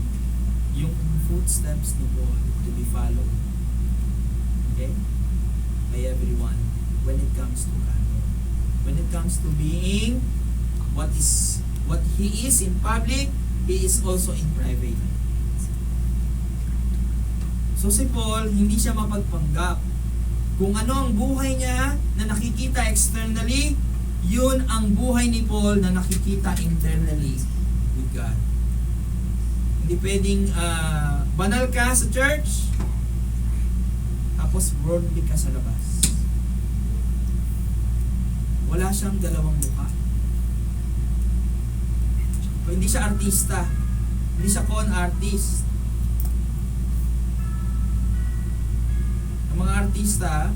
yung footsteps ni Paul to be followed, okay, by everyone when it comes to candor, when it comes to being what he is in public, he is also in private. So si Paul, hindi siya mapagpanggap. Kung ano ang buhay niya na nakikita externally, yun ang buhay ni Paul na nakikita internally with God. Hindi pwedeng banal ka sa church, tapos worldly ka sa labas. Wala siyang dalawang mukha. Hindi siya artista. Hindi siya con artist. Ang mga artista,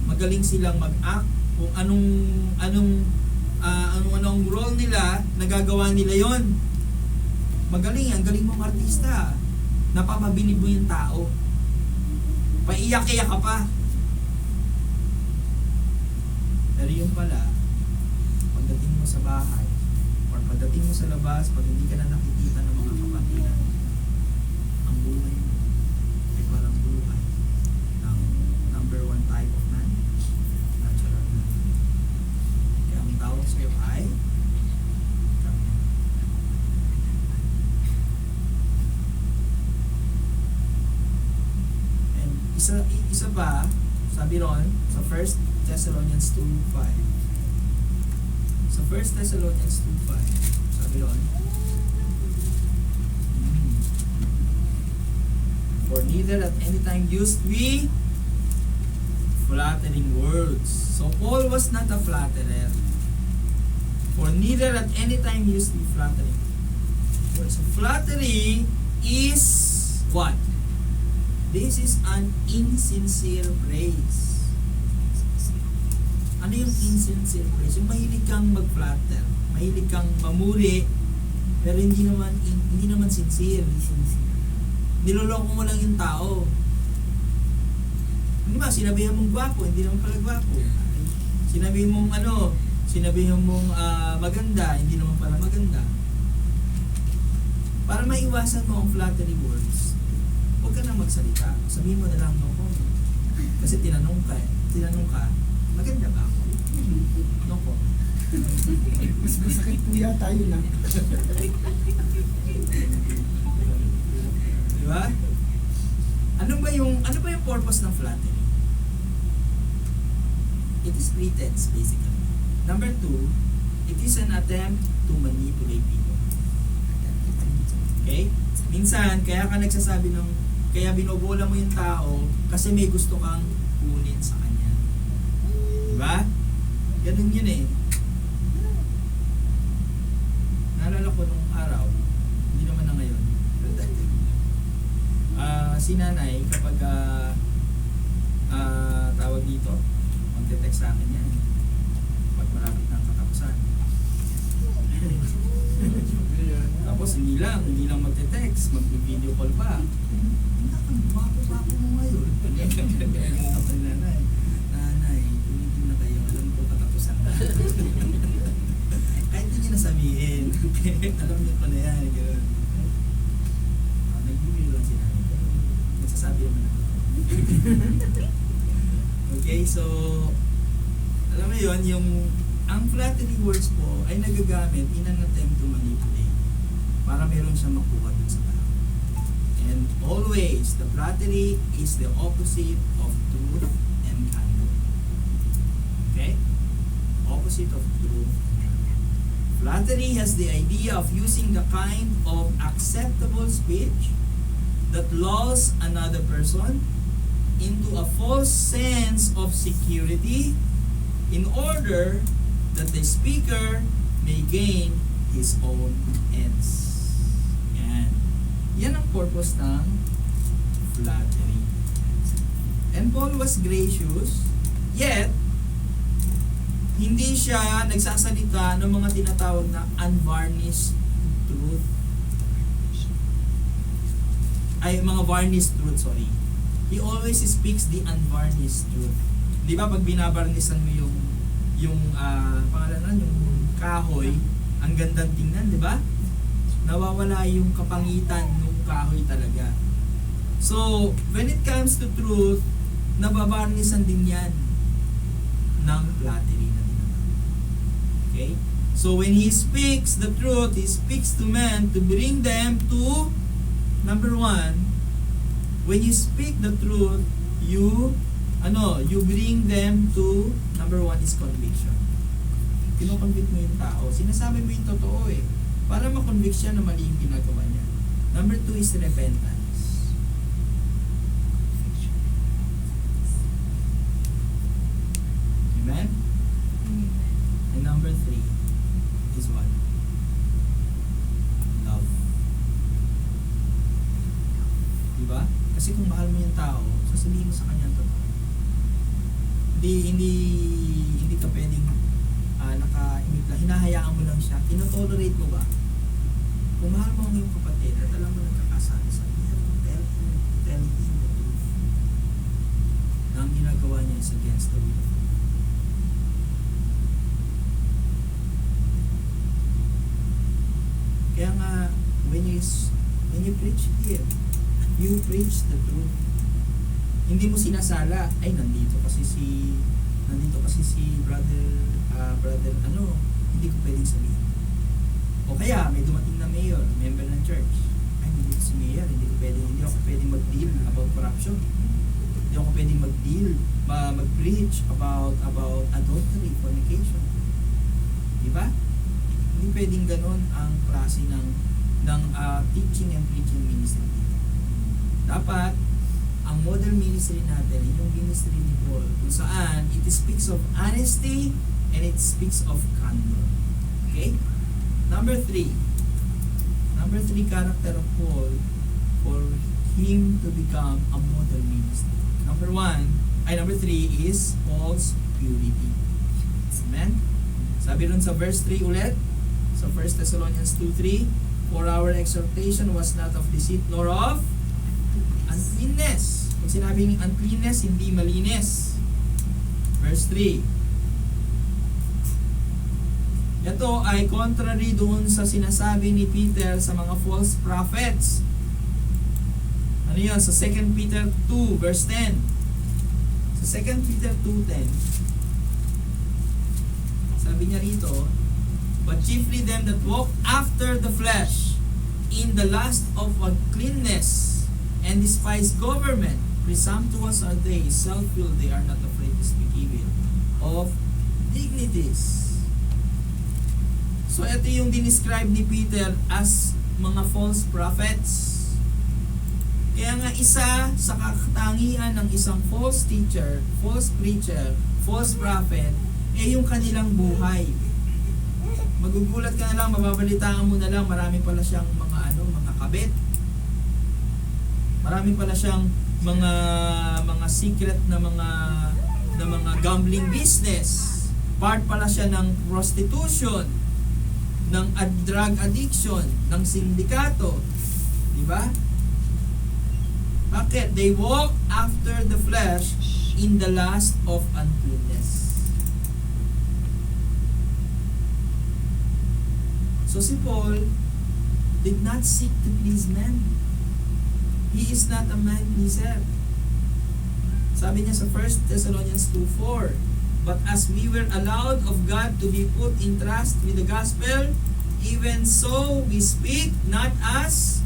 magaling silang mag-act kung anong role nila, nagagawa nila yon. Magaling yan, galing mong artista. Napapabilib mo yung tao. Paiyak-iyak ka pa. Pero yun pala, pagdating mo sa bahay, or pagdating mo sa labas, pag hindi ka na nakikita ng mga kapatiran, ang buhay mo ay parang buhay ng number 1 type of man, natural man. Kaya ang tawag sa'yo ay kami. And isa pa, sabi ron, sa 1 Thessalonians 2:5. Sa 1 Thessalonians 2:5, sabi ron, for neither at any time used we flattering words. So Paul was not a flatterer. For neither at any time used we flattering words. So flattery is what? This is an insincere praise. Ano yung insincere praise? Yung mahilig kang mag-flatter, mahilig kang mamuri, pero hindi naman sincere. Niloloko mo lang yung tao. Hindi ba, sinabihan mong gwapo, hindi naman pala gwapo. Sinabihan mong maganda, hindi naman pala maganda. Para maiwasan mo ang flattery words, huwag ka na magsalita. Sabihin mo na lang no comment. Kasi tinanong ka, maganda ba ako? No comment. Mas masakit po yata yun ah. Diba? Ano ba yung purpose ng flattery? It is pretense, basically. Number 2, it is an attempt to manipulate people. Okay? Minsan, kaya binobola mo yung tao kasi may gusto kang kunin sa kanya. Diba? Ganun yun eh. Naalala ko nung araw, hindi naman na ngayon, si nanay kapag tawag dito, magte-text sa akin yan pag malapit ng katapusan. Tapos hindi lang magte-text, mag-video call pa. Ang gwapo-gwapo mo ngayon. Nanay, tumigil na kayo, alam ko katapusan na. Kahit hindi niya nasabihin, alam niyo ko na yan, gano'n. Nag-video lang si nanay. Nagsasabi naman ako. Okay, so alam mo yun, ang flattery words po ay nagagamit in an attempt to manipulate para meron siyang makuha dun sa tao. And always, the flattery is the opposite of truth and candor. Okay? Opposite of truth and candor. Flattery has the idea of using the kind of acceptable speech that lulls another person into a false sense of security in order that the speaker may gain his own ends. Yan ang purpose ng flattery. And Paul was gracious, yet hindi siya nagsasalita ng mga tinatawag na unvarnished truth. Mga varnished truth, sorry. He always speaks the unvarnished truth. Di ba pag binabarnisan mo yung pangalanan, yung kahoy, ang gandang tingnan, di ba? Nawawala yung kapangitan ng kahoy talaga. So, when it comes to truth, nababarnisan din yan ng flattery na tinatawag. Okay? So when He speaks the truth, He speaks to men to bring them to, number one, when you speak the truth, you bring them to, number one is conviction. Kino-convict mo yung tao. Sinasabi mo yung totoo eh. Para ma-convict siya na mali yung ginagawa niya. Number two is repentance. Amen? And number three is what? Love. Diba? Kasi kung mahal mo yung tao, sasabihin mo sa kanya ang totoo. Hindi ka pwedeng naka-imit lang. Hinahayaan mo lang siya. Tinotolerate mo ba? Kung mahal mo ang iyong kapatid at alam mo nagkakasala sa kanya, tell him the truth. Na ang ginagawa niya is against the will of God. Kaya nga, when you preach here, you preach the truth. Hindi mo sinasala, ay nandito kasi si brother, hindi ko pwedeng sabihin. O kaya, may dumating na mayor, member ng church. Ay, hindi si mayor, hindi ako pwedeng mag-deal about corruption. Hindi ako pwedeng mag-preach about adultery, fornication. Diba? Hindi pwedeng ganon ang klase ng teaching and preaching ministry dito. Dapat, ang model ministry natin, yung ministry ni Paul, kung saan it speaks of honesty and it speaks of candor. Okay? Number three character of Paul for him to become a model ministry. Number three is Paul's purity. Amen? Sabi rin sa verse 3 ulit, sa 1 Thessalonians 2:3, for our exhortation was not of deceit nor of uncleanness. Pag sinabing uncleanness, hindi malinis. Verse 3. Ito ay contrary doon sa sinasabi ni Peter sa mga false prophets. Ano yun? Sa 2 Peter 2 verse 10. Sa 2 Peter 2:10, sabi niya rito, but chiefly them that walk after the flesh, in the lust of uncleanness, and despise government, presumptuous are they, self-willed, they are not afraid to speak evil of dignities. So ito yung dinescribe ni Peter as mga false prophets. Kaya nga isa sa katangian ng isang false teacher, false preacher, false prophet, yung kanilang buhay. Magugulat ka na lang, mababalitaan mo na lang, marami pala siyang mga kabit. Marami pala siyang mga secret na mga gambling business. Part pala siya ng prostitution, ng drug addiction, ng sindikato. Di ba? Bakit? They walk after the flesh in the lust of uncleanness. So si Paul did not seek to please men. He is not a man pleaser. Sabi niya sa 1 Thessalonians 2:4, but as we were allowed of God to be put in trust with the gospel, even so we speak not as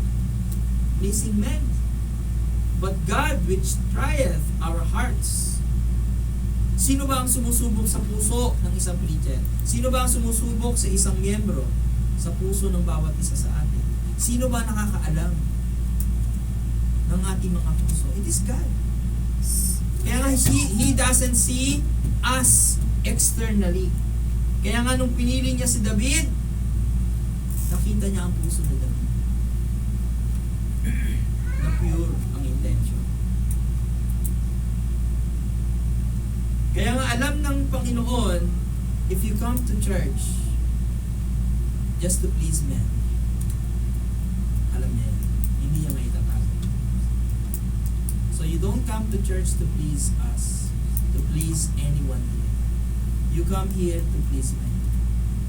pleasing men, but God which trieth our hearts. Sino ba ang sumusubok sa puso ng isang preacher? Sino ba ang sumusubok sa isang miyembro sa puso ng bawat isa sa atin? Sino ba nakakaalam ng ating mga puso? It is God. Kaya nga He doesn't see us externally. Kaya nga nung pinili niya si David, nakita niya ang puso ni David. Na pure ang intention. Kaya nga alam ng Panginoon, if you come to church just to please men, alam niya yan. Hindi niya maitatago. So you don't come to church to please us, to please anyone here. You come here to please men.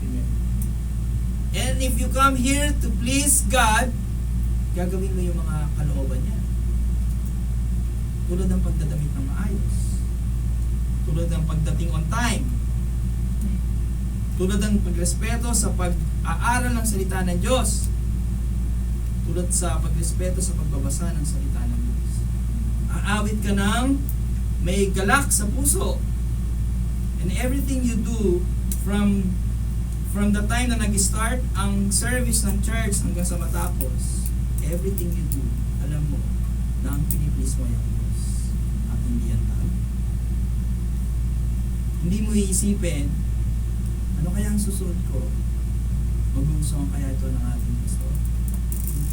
Amen. And if you come here to please God, gagawin mo yung mga kalooban niya. Tulad ng pagdadamit ng maayos. Tulad ng pagdating on time. Tulad ng pagrespeto sa pag-aaral ng salita ng Diyos. Tulad sa pagrespeto sa pagbabasa ng salita ng Diyos. Aawit ka ng may galak sa puso. And everything you do from the time na nag-start ang service ng church hanggang sa matapos, everything you do, alam mo na ang piniplease mo yung Diyos at hindi yan tao. Hindi mo iisipin, ano kaya ang susunod ko? Magugustuhan kaya ito ng ating pastor?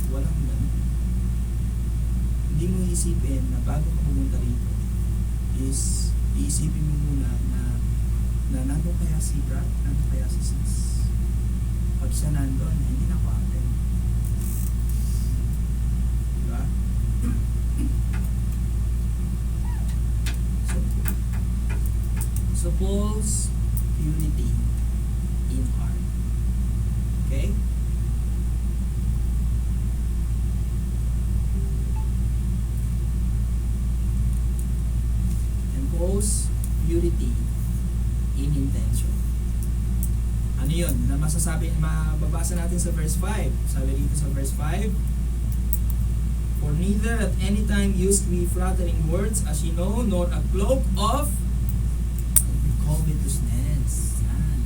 Walang ganun. Hindi mo iisipin na bago ka pumunta rito, is iisipin mo muna na nandun kaya si Brad, nandun kaya si Sis. Pag siya nandun, hindi na ako atin. Diba? So Paul's purity in heart. Okay? And Paul's purity in intention. Ano yun? Na masasabi, mababasa natin sa verse 5. Sabi dito sa verse 5, for neither at any time used we flattering words, as you know, nor a cloak of covetousness. Yan.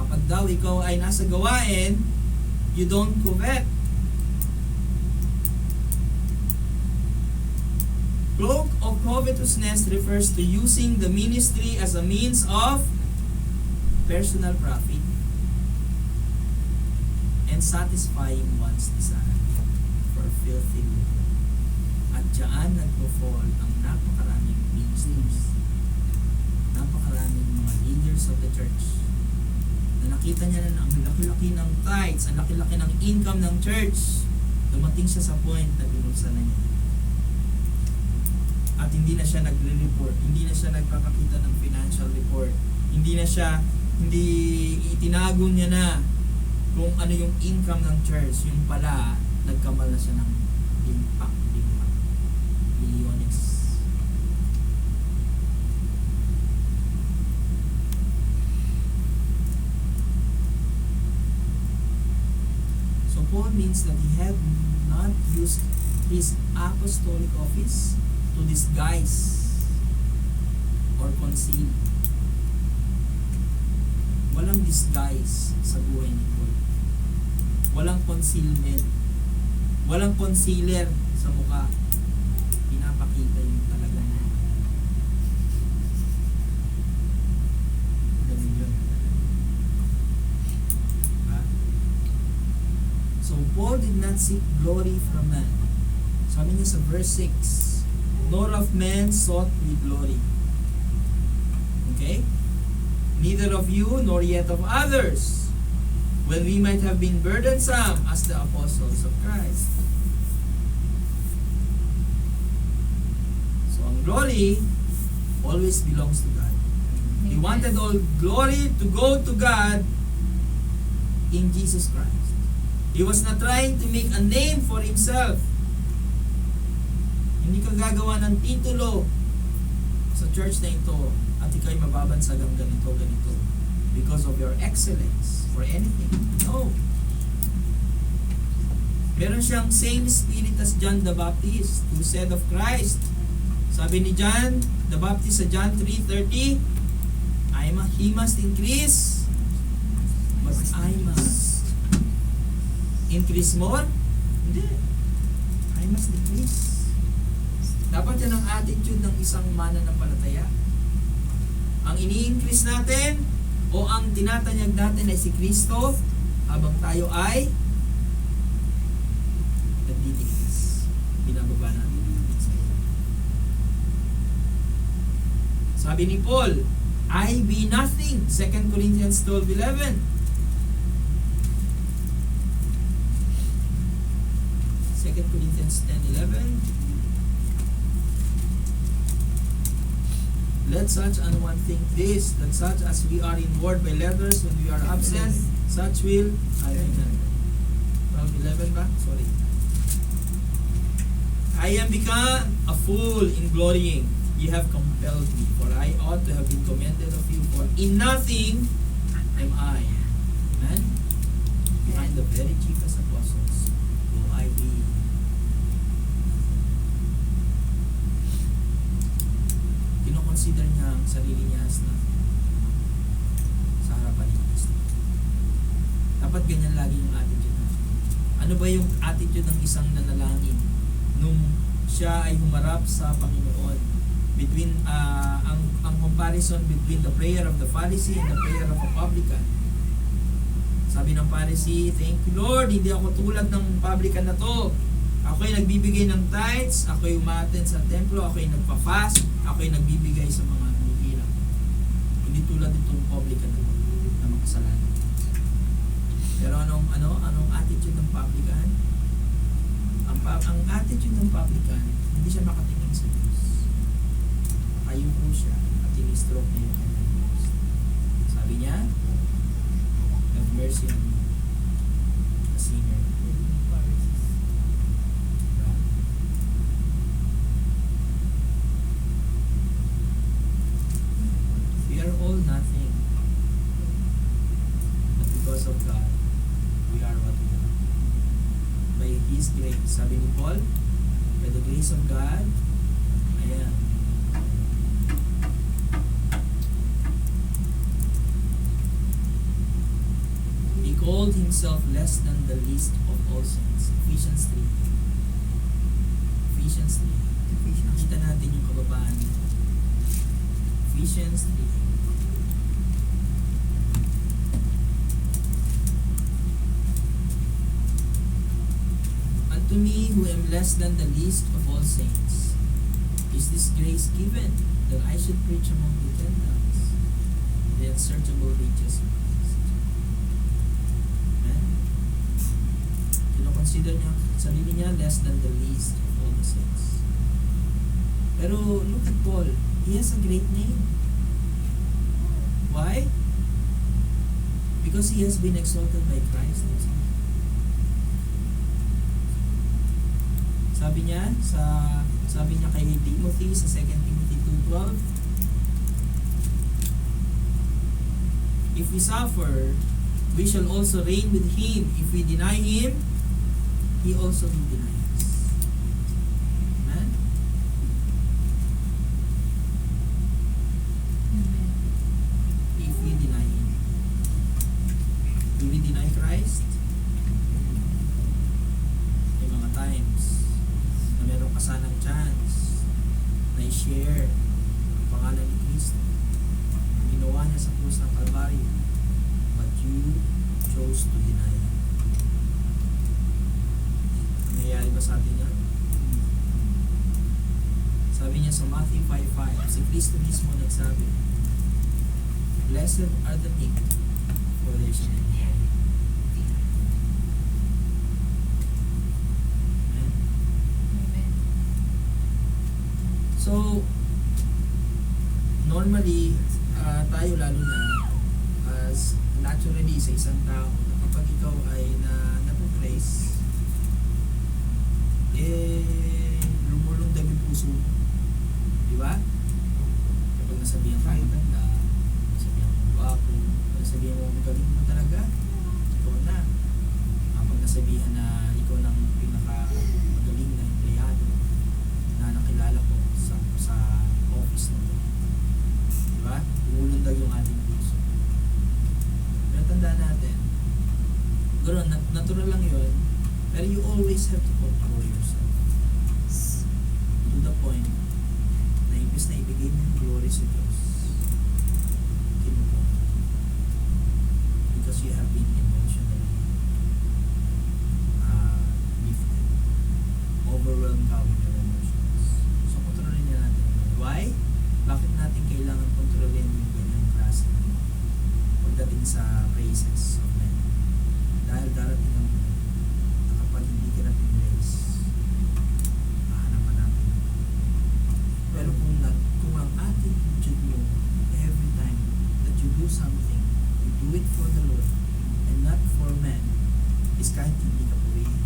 Kapag daw ikaw ay nasa gawain, you don't covet. Cloak of covetousness refers to using the ministry as a means of personal profit and satisfying one's desire for filthy lucre. At diyan nagpo-fall ang napakaraming ministers, napakaraming mga leaders of the church na nakita niya na ang laki-laki ng tithes, ang laki-laki ng income ng church. Dumating siya sa point na binulsa na niya. At hindi na siya nagre-report, hindi na siya nagpapakita ng financial report, hindi itinago niya na kung ano yung income ng church. Yung pala, nagkamal na siya ng impact, bilyones. So Paul means that he had not used his apostolic office to disguise or conceal. Walang disguise sa buhay ni Paul. Walang concealment. Walang concealer sa mukha. Pinapakita yung talaga na. Ganun yun. Ha? So Paul did not seek glory from man. Sabi niya sa verse 6, nor of men sought we glory. Okay? Neither of you, nor yet of others, when we might have been burdensome as the apostles of Christ. So ang glory always belongs to God. He wanted all glory to go to God in Jesus Christ. He was not trying to make a name for himself. Hindi ka gagawa ng titulo sa church na ito at ikaw'y mababansagang ganito because of your excellence or anything. No. Meron siyang same spirit as John the Baptist who said of Christ. Sabi ni John the Baptist sa John 3:30, he must increase, but I must increase more. Hindi. I must decrease. Dapat yan ang attitude ng isang mananampalataya. Ang ini-increase natin o ang tinatanyag natin ay si Kristo habang tayo ay nagdi-decrease. Binababa natin. Sabi ni Paul, I be nothing. 2 Corinthians 12:11. 2 Corinthians 10:11. Let such an one think this, that such as we are in word by letters when we are absent, such will, 12:11 ba? Sorry. I am become a fool in glorying. You have compelled me, for I ought to have been commended of you, for in nothing am I? Amen? Behind the very chiefest apostles, will I be? Kinoconsider niya ang sarili niya as nothing sa harapan ni Kristo. Dapat ganyan lagi yung attitude natin. Ano ba yung attitude ng isang nanalangin nung siya ay humarap sa Panginoon? Between ang comparison between the prayer of the Pharisee and the prayer of a publican. Sabi ng Pharisee, "Thank you Lord, hindi ako tulad ng publican na to. Ako'y nagbibigay ng tithes, ako'y umattend sa templo, ako'y nagpa-fast, ako'y nagbibigay sa mga hirap. Hindi tulad itong publican na to, na makasalanan." Pero anong attitude ng publican? Ang attitude ng publican, hindi siya makatingin sa Diyos. Ayuko siya at in-stroke niya yung kanyang Diyos. Sabi niya, "Have mercy on me, a sinner." We are all nothing. But because of God, we are what we are. By His grace. Sabi ni Paul, by the grace of God, ayan. He called Himself less than the least of all saints. Ephesians 3. Ephesians 3. Nakita natin yung kababaan niya. Ephesians 3. "Unto me, who am less than the least of all saints, is this grace given, that I should preach among the Gentiles the unsearchable riches of Christ." Amen? Kino-consider niya sarili niya less than the least of all the saints. Pero look at Paul. He has a great name. Why? Because he has been exalted by Christ himself. Sabi niya kay Timothy sa 2 Timothy 2:12, "If we suffer, we shall also reign with Him. If we deny Him, He also will deny us." Amen? If we deny Him. Do we deny Christ? May mga times na meron ka sanang chance na i-share ang pangalan ni Kristo, ang ginawa niya sa krus ng Kalbaryo, but you chose to deny Him. Nangyayari ba sa atin yan? Sabi niya sa Matthew 5:5, si Kristo mismo nagsabi, "Blessed are the meek, for they shall inherit." Amen? Amen. So, normally, tayo lalo na, as naturally sa isang tao, na kapag ikaw ay napopraise, lumulundag yung puso mo. Di ba? Kapag nasabihan ka maganda, nasabihan mo gwapo, nasabihan mo magaling mo talaga, ikaw na. Kapag nasabihan na ikaw ng pinakamagaling na empleyado na nakilala ko sa office na to. Di ba? Lumulundag yung ating puso. Pero tandaan natin, ganoon, natural lang yun, pero you always have to control yourself. To the point na imbes na ibigay mo yung glory sa Diyos, kinukuha. Because you have been emotionally lifted. Overwhelmed ka with your emotions. So, kontrolin niya natin. Why? Bakit natin kailangan kontrolin yung ganyang klase pagdating sa praises of men? Dahil darating ang na kapag hindi ka natin praise, hahanapan natin. Pero kung ang attitude mo every time that you do something, you do it for the Lord and not for men, is kahit hindi ka purihin,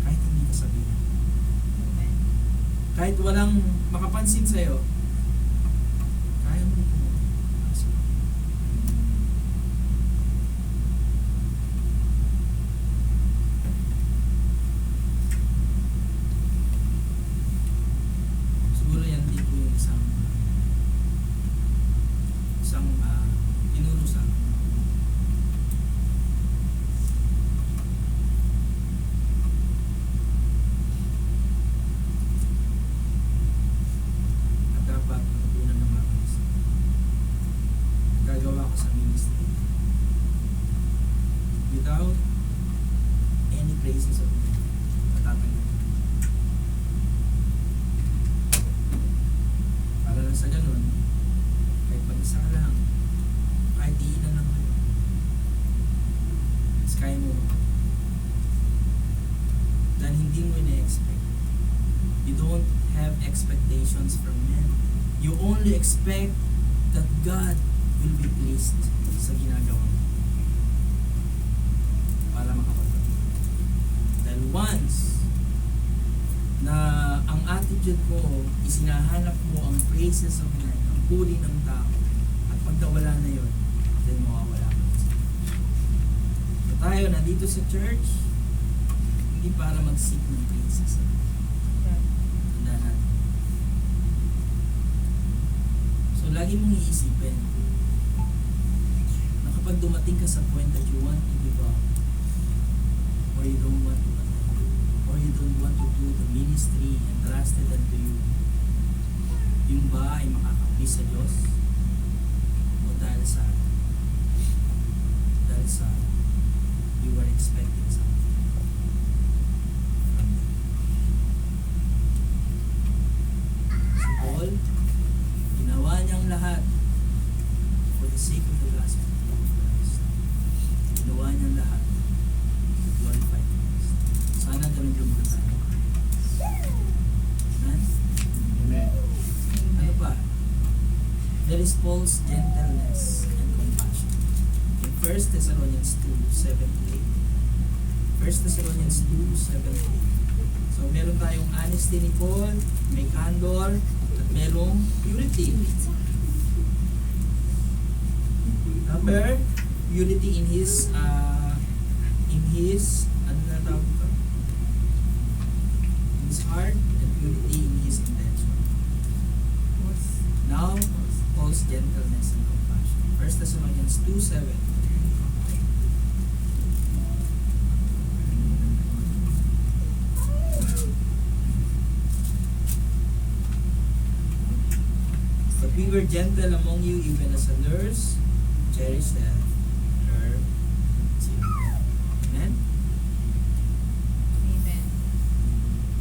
kahit hindi ka sabihin, kahit walang makapansin sa'yo, kaya mo rin pumunta. praises of God. Matatanggal. Para lang sa ganun, kahit mag-isa ka lang, kahit iilan lang kayo, is kaya mo dahil hindi mo ina-expect. You don't have expectations from men. You only expect that God will be pleased sa ginagawa mo para makapagpatuloy. Dahil once na ang attitude mo, isinahanap mo ang praises of men, ang puri ng tao, at pag nawala na yun, then mawawala ka. So tayo, nandito sa church, hindi para mag-seek ng praises of men. Tandaan natin. So lagi mong iisipin na kapag dumating ka sa point that you want to give up, or you don't want to attend, or you don't want to do the ministry entrusted unto you, yung ba ay makakapis sa Diyos? O dahil sa you were expecting something from them? Si Paul, ginawa niyang lahat for the sake of the gospel of Christ. Ginawa niyang lahat to glorify Christ. Sana ganun yung mga tayo. Amen? Amen. Ano pa? There is Paul's gentleness and compassion. In 1 Thessalonians 2:7-8. 1 Thessalonians 2:7-8. So meron tayong honesty ni Paul, may candor, at merong purity. Number, purity in his ano na tawag ito? In his heart, and purity in his intention. Now, Paul's gentleness and compassion. 1 Thessalonians 2:7. But we were gentle among you, even as a nurse cherished her children. Amen? Amen.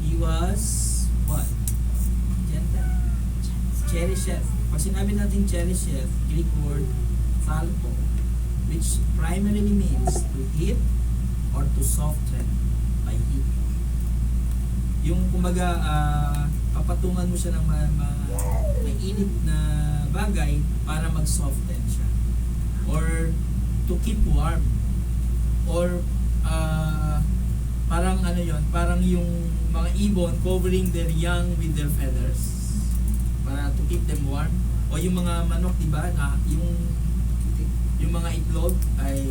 He was what? Gentle. Cherisheth. Pag sinabi natin cherisheth, Greek word thalpo, which primarily means to heat or to soften by heat. Yung kumbaga, papatungan mo siya ng mainit na bagay para mag-soften siya. Or to keep warm. Or parang ano yon, parang yung mga ibon covering their young with their feathers para to keep them warm. O yung mga manok, di ba, na yung mga itlog ay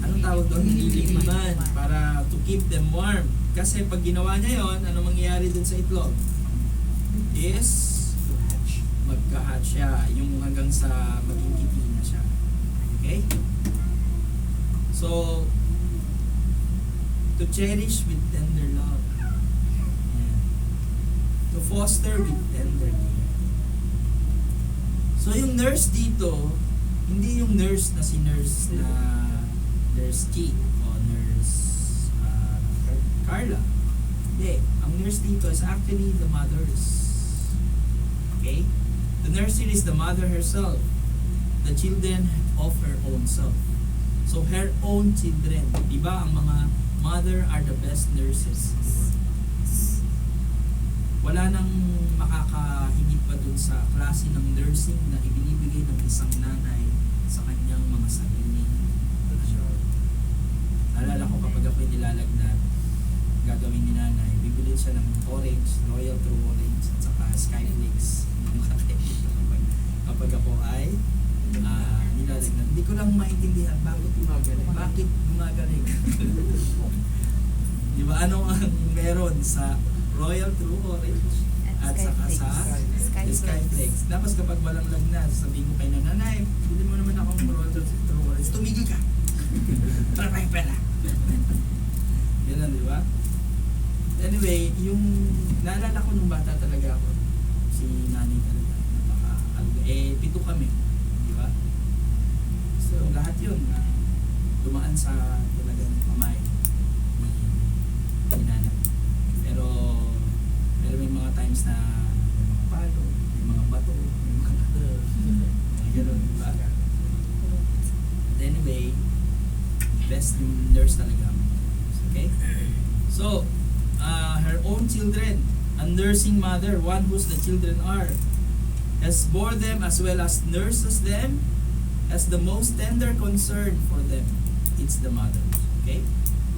anong tawag doon? Nililiman para to keep them warm. Kasi pag ginawa niya yon, ano mangyayari dun sa itlog? Is magka-hatch siya, yung hanggang sa maging kiti na siya. Okay? So, to cherish with tender love. Yeah. To foster with tender care. So, yung nurse dito, hindi yung nurse na si nurse na Nurse G o Nurse Carla. Hindi. Ang nurse dito is actually the mothers. Okay? The nurse here is the mother herself. The children of her own self. So her own children. Diba ang mga mother are the best nurses in the world. Wala nang makakahigit pa dun sa klase ng nursing na ibinibigay ng isang nanay sa kanyang mga sariling anak. Alala ko kapag ako'y nilalagnat, gagawin ni nanay, bibili siya ng orange, Royal True Orange, at saka Skyflakes. Kapag ako ay nilalagnat. Hindi ko lang maintindihan bakit gumagaling. Bakit gumagaling? Di ba ano ang meron sa Royal True Orange at saka sa Skyflakes? Tapos kapag walang lagnat, sabihin ko kay nanay, bili mo naman akong Royal True Orange. Tumigil ka! Para tayong pera! Ganun, di ba? Anyway, yung naalala ko nung bata talaga ako, si nanay talaga. Pito kami, di ba? So, lahat yun dumaan sa talagang kamay ni times na may mga palo, may mga bato, may mga gano'n, diba? But anyway, best nurse talaga. Okay? So, her own children, a nursing mother, one whose the children are, has bore them as well as nurses them, as the most tender concern for them. It's the mother. Okay?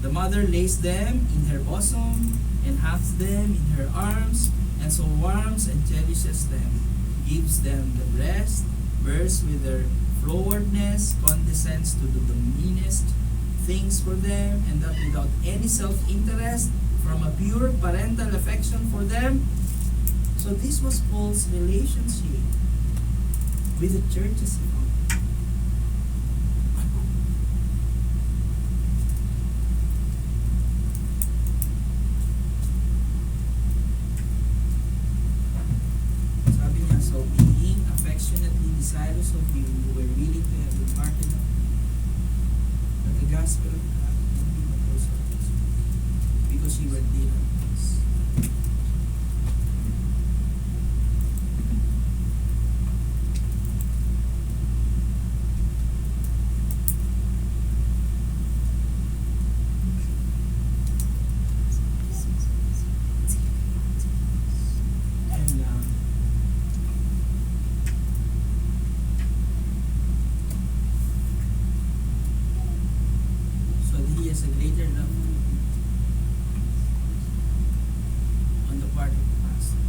The mother lays them in her bosom and hugs them in her arms, and so warms and cherishes them, gives them the breast, bears with their frowardness, condescends to do the meanest things for them, and that without any self-interest, from a pure parental affection for them. So this was Paul's relationship with the churches he founded. Sabi niya, so being affectionately desirous of you, who were willing to have departed that the gospel of God would be my closer because you were dear to us. And so he has a greater love on the part of the pastor.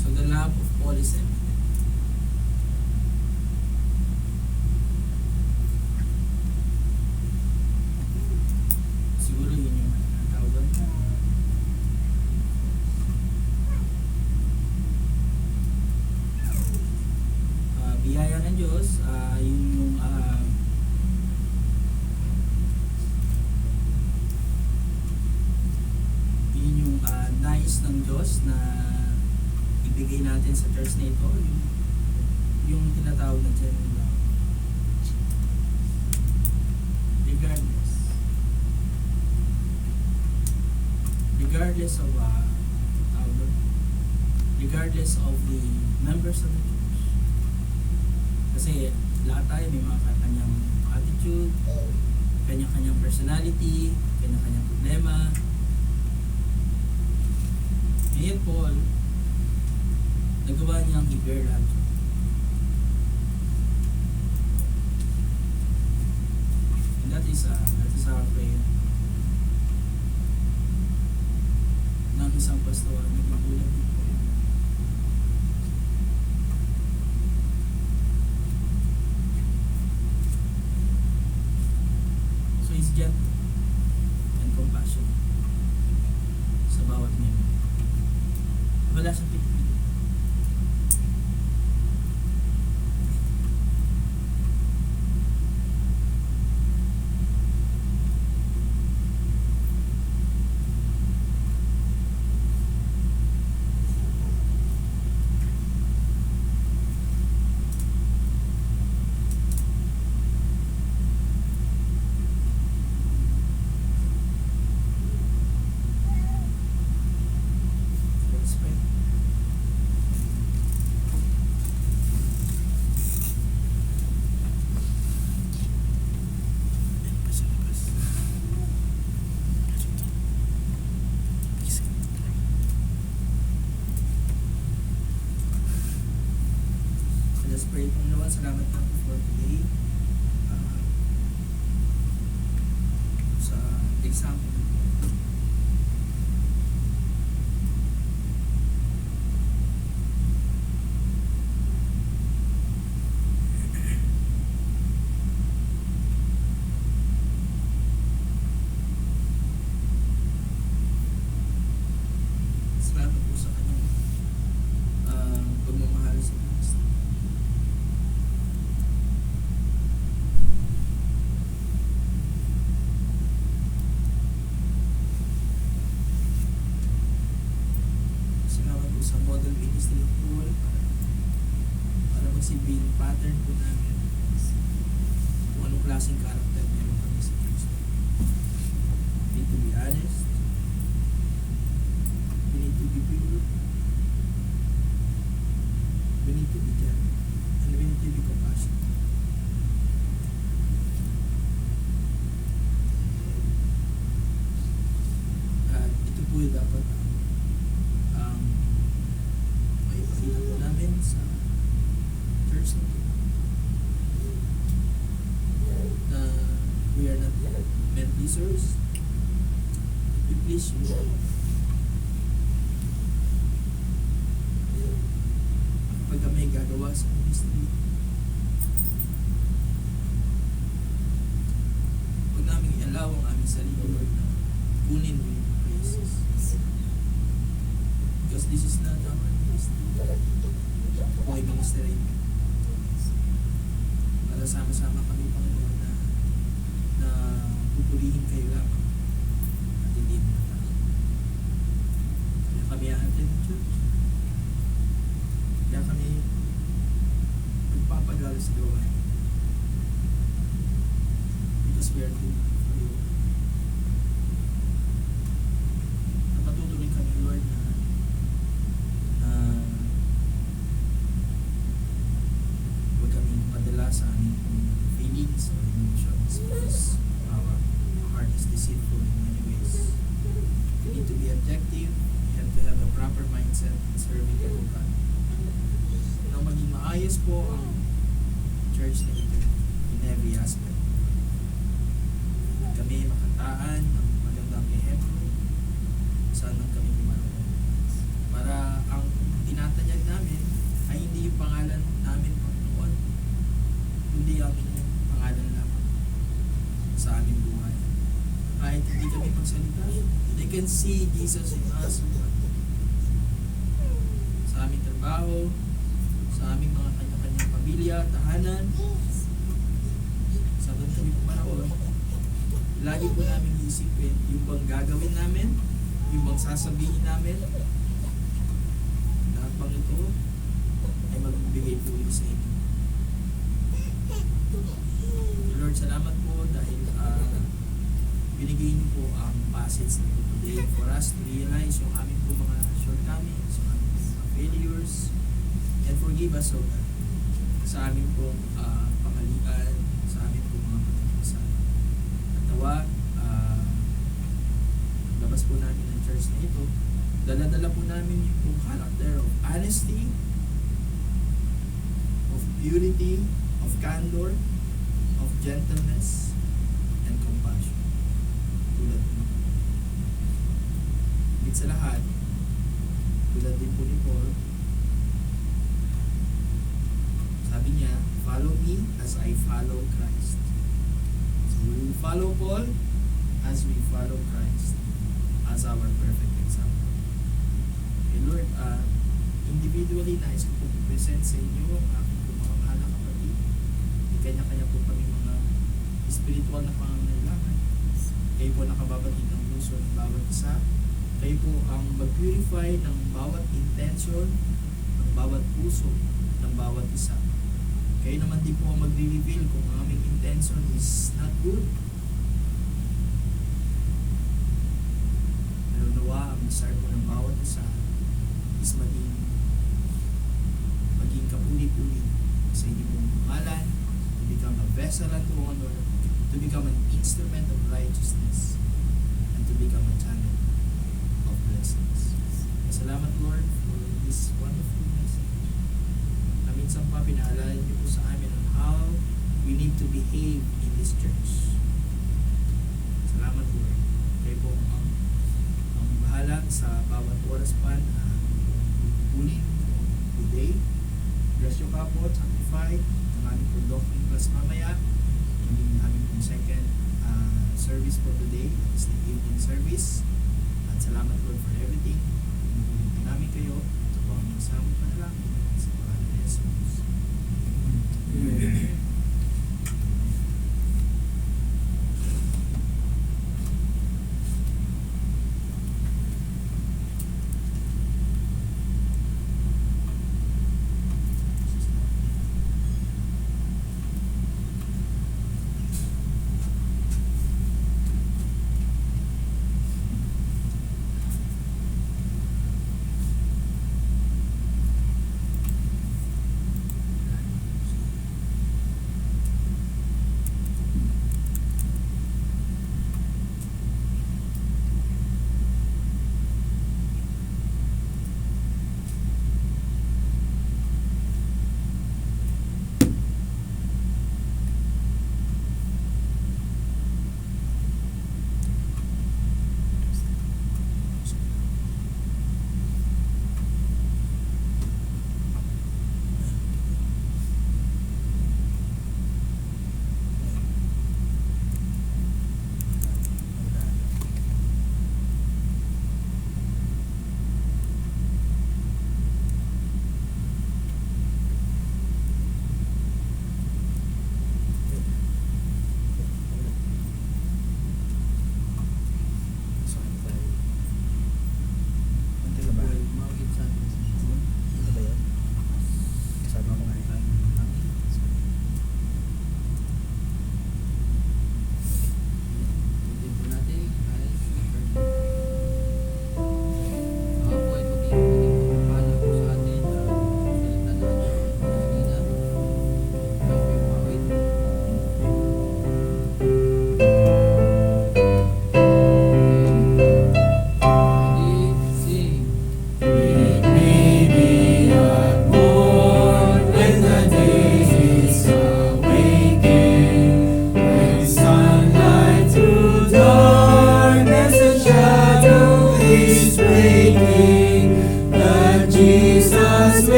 So the love of Paul is evident. Siguro yun yung tawag doon. Biyaya ng Diyos, yun yung nais ng Diyos na ibigay natin sa church na ito, yung tinatawag na genuine love. Regardless of regardless of the members of the church. Kasi lahat tayo may mga kanyang attitude, kanya-kanyang personality, kanya-kanyang problema. Ngayon Paul, nagawa niyang i-bear lahat. And that is our prayer. Ng isang pastor, nagmagulad din po. So he's gentle and compassionate sa bawat member. Wala siyang pipilit. Let's pray. So let's pray. Panginoon, salamat na po for today. Sa example ng Lord. Salamat po sa kanyang pagmamahal sa Kristo. Salamat po sa model ministry of Paul para magsilbing pattern po namin kung anong klaseng character meron kami sa Kristo. We need to be honest. We need to be pure. We need to be gentle. And we need to be compassionate. At ito po yung dapat ang maipakita po namin sa church na ito. Na we are not men pleasers. We please you. Pag kami gagawa sa ministry, huwag namin i-allow ang aming sarili, Lord, na kunin mo yung praises. Because this is not our ministry. Ito po ay ministry. Para sama-sama kami, Panginoon, na pupurihin kayo lamang at hindi mo na tayo. Kaya kami aatin ng church. Kaya kami magpapagalo sa gawain. Because we are good for you. Napatutuloy kami, Lord, na huwag kaming padala sa aming feelings or emotions because our heart is deceitful in many ways. We need to be objective. We have to have a proper mindset in serving the Lord. Na maging maayos po ang church na ito in every aspect. Kami makataan ng magandang ehemplo saan man kami gumaroon. Para ang tinatanyag namin ay hindi yung pangalan namin, Panginoon, kundi ang inyong pangalan lamang sa aming buhay. Kahit hindi kami magsalita, they can see Jesus in us, Lord. Sa aming trabaho, sa aming mga kanya-kanyang pamilya, tahanan, sa doon kami pumaroon, lagi po namin iisipin yung bang gagawin namin, yung bang sasabihin namin, lahat bang ito ay magbibigay po sa inyo. Lord, salamat po dahil binigay niyo po ang passage na po today for us to realize yung aming po mga shortcomings, yung aming po mga failures, and forgive us, O God, sa aming pong pamalian, sa aming pong mga pagkakisan. At nawa, labas po namin ng church na ito, dala-dala po namin yung pong character of honesty, of purity, of candor, of gentleness, and compassion. Tulad po. Higit sa lahat, tulad din po ni Paul, sabi niya, follow me as I follow Christ. So we will follow Paul as we follow Christ as our perfect example. Okay, Lord, individually, nais ko po present sa inyo ang aking po mga mahal na kapatid. May kanya-kanya po kami mga spiritual na pangangailangan. Kayo po nakababatid ng puso ng bawat isa. Kayo po ang mag-purify ng bawat intention, ng bawat puso, ng bawat isa. Kayo naman din po ang magre-reveal kung ang aming intention is not good. Pero nawa, ang desire po ng bawat isa is maging kapuli-puli sa inyong pangalan, to become a vessel unto honor, to become an instrument of righteousness, and to become a channel of blessings. Salamat, Lord, for this wonderful message. Na minsan pa pinaalala niyo po sa amin on how we need to behave in this church. Salamat, Lord. Kayo po ang bahala sa bawat oras pa na bubunin today. Bless your kapot, sanctify ang aming po doctrine class mamaya. Yung aming pong second service for today, that is the evening service. At salamat, Lord, for everything. Pinupulit po namin kayo. Ito po ang masamang panalangin sa pangalan ni Jesus. Amen.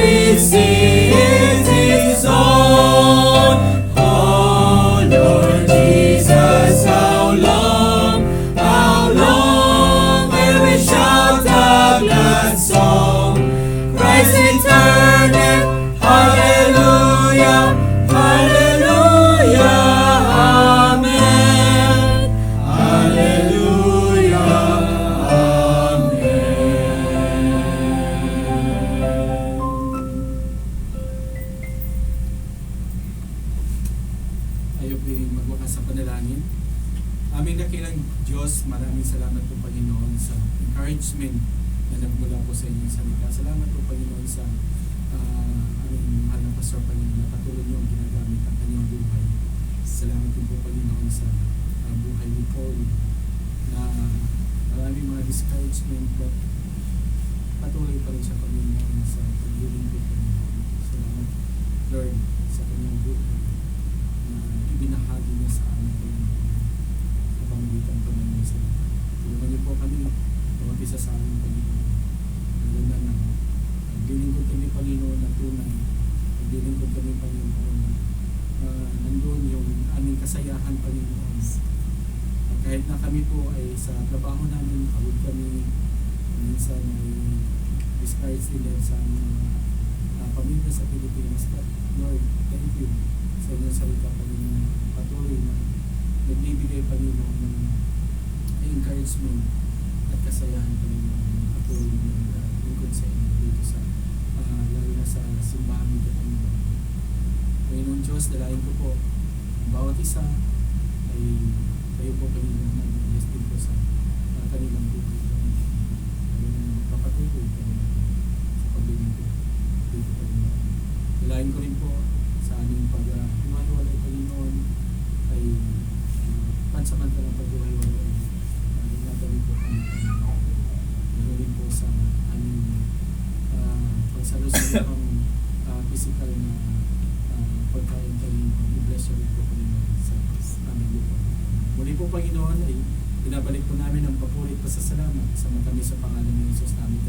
receives His own. Oh Lord Jesus, how long will we shout a glad song? Christ returneth, hallelujah, hallelujah, amen. Hallelujah, Tayo po yung magwakas sa panalangin. Aming dakilang Diyos, maraming salamat po Panginoon sa encouragement na nagmula po sa inyong salita. Salamat po Panginoon sa aming mahal na pastor Panginoon na patuloy niyo ang ginagamit ang kanyang buhay. Salamat din po Panginoon sa buhay ni Paul na maraming mga discouragement but patuloy pa rin siya Panginoon sa paglilingkod po Panginoon. Salamat Lord sa kanyang buhay na ibinahagi niya sa amin Panginoon sa pamamagitan po ng inyong salita. Tulungan niyo po kami, bawat isa sa amin Panginoon. Lalo na naglilingkod kami Panginoon na tunay. Naglilingkod kami Panginoon na nandun yung aming kasayahan Panginoon. At kahit na kami po ay sa trabaho namin, pagod kami, minsan ay discouraged din dahil sa aming mga pamilya sa Pilipinas. But Lord, thank you sa inyong salita Panginoon. Patuloy na nagbibigay Panginoon ng encouragement at kasayahan Panginoon. Patuloy na lingkod sa inyo dito sa lalo na sa simbahan dito Panginoon. Panginoon Diyos, dalayan ko po ang bawat isa ay kayo po Panginoon ang bless din po sa kanilang buhay. Lalo na magpapatuloy Panginoon sa paglilingkod dito Panginoon. Dalayan ko rin po sa aming pag-hiwalay Panginoon ay pansamantalang pag-hiwalay. Nagagawin po kami Panginoon. Nagawin po sa aming pagsalo-salo ang physical na pagkain Panginoon. I-bless you rin po Panginoon sa aming lupa. Muli po Panginoon ay binabalik po namin ang papurit pasasalamat sa matamis sa pangalan ng Jesus namin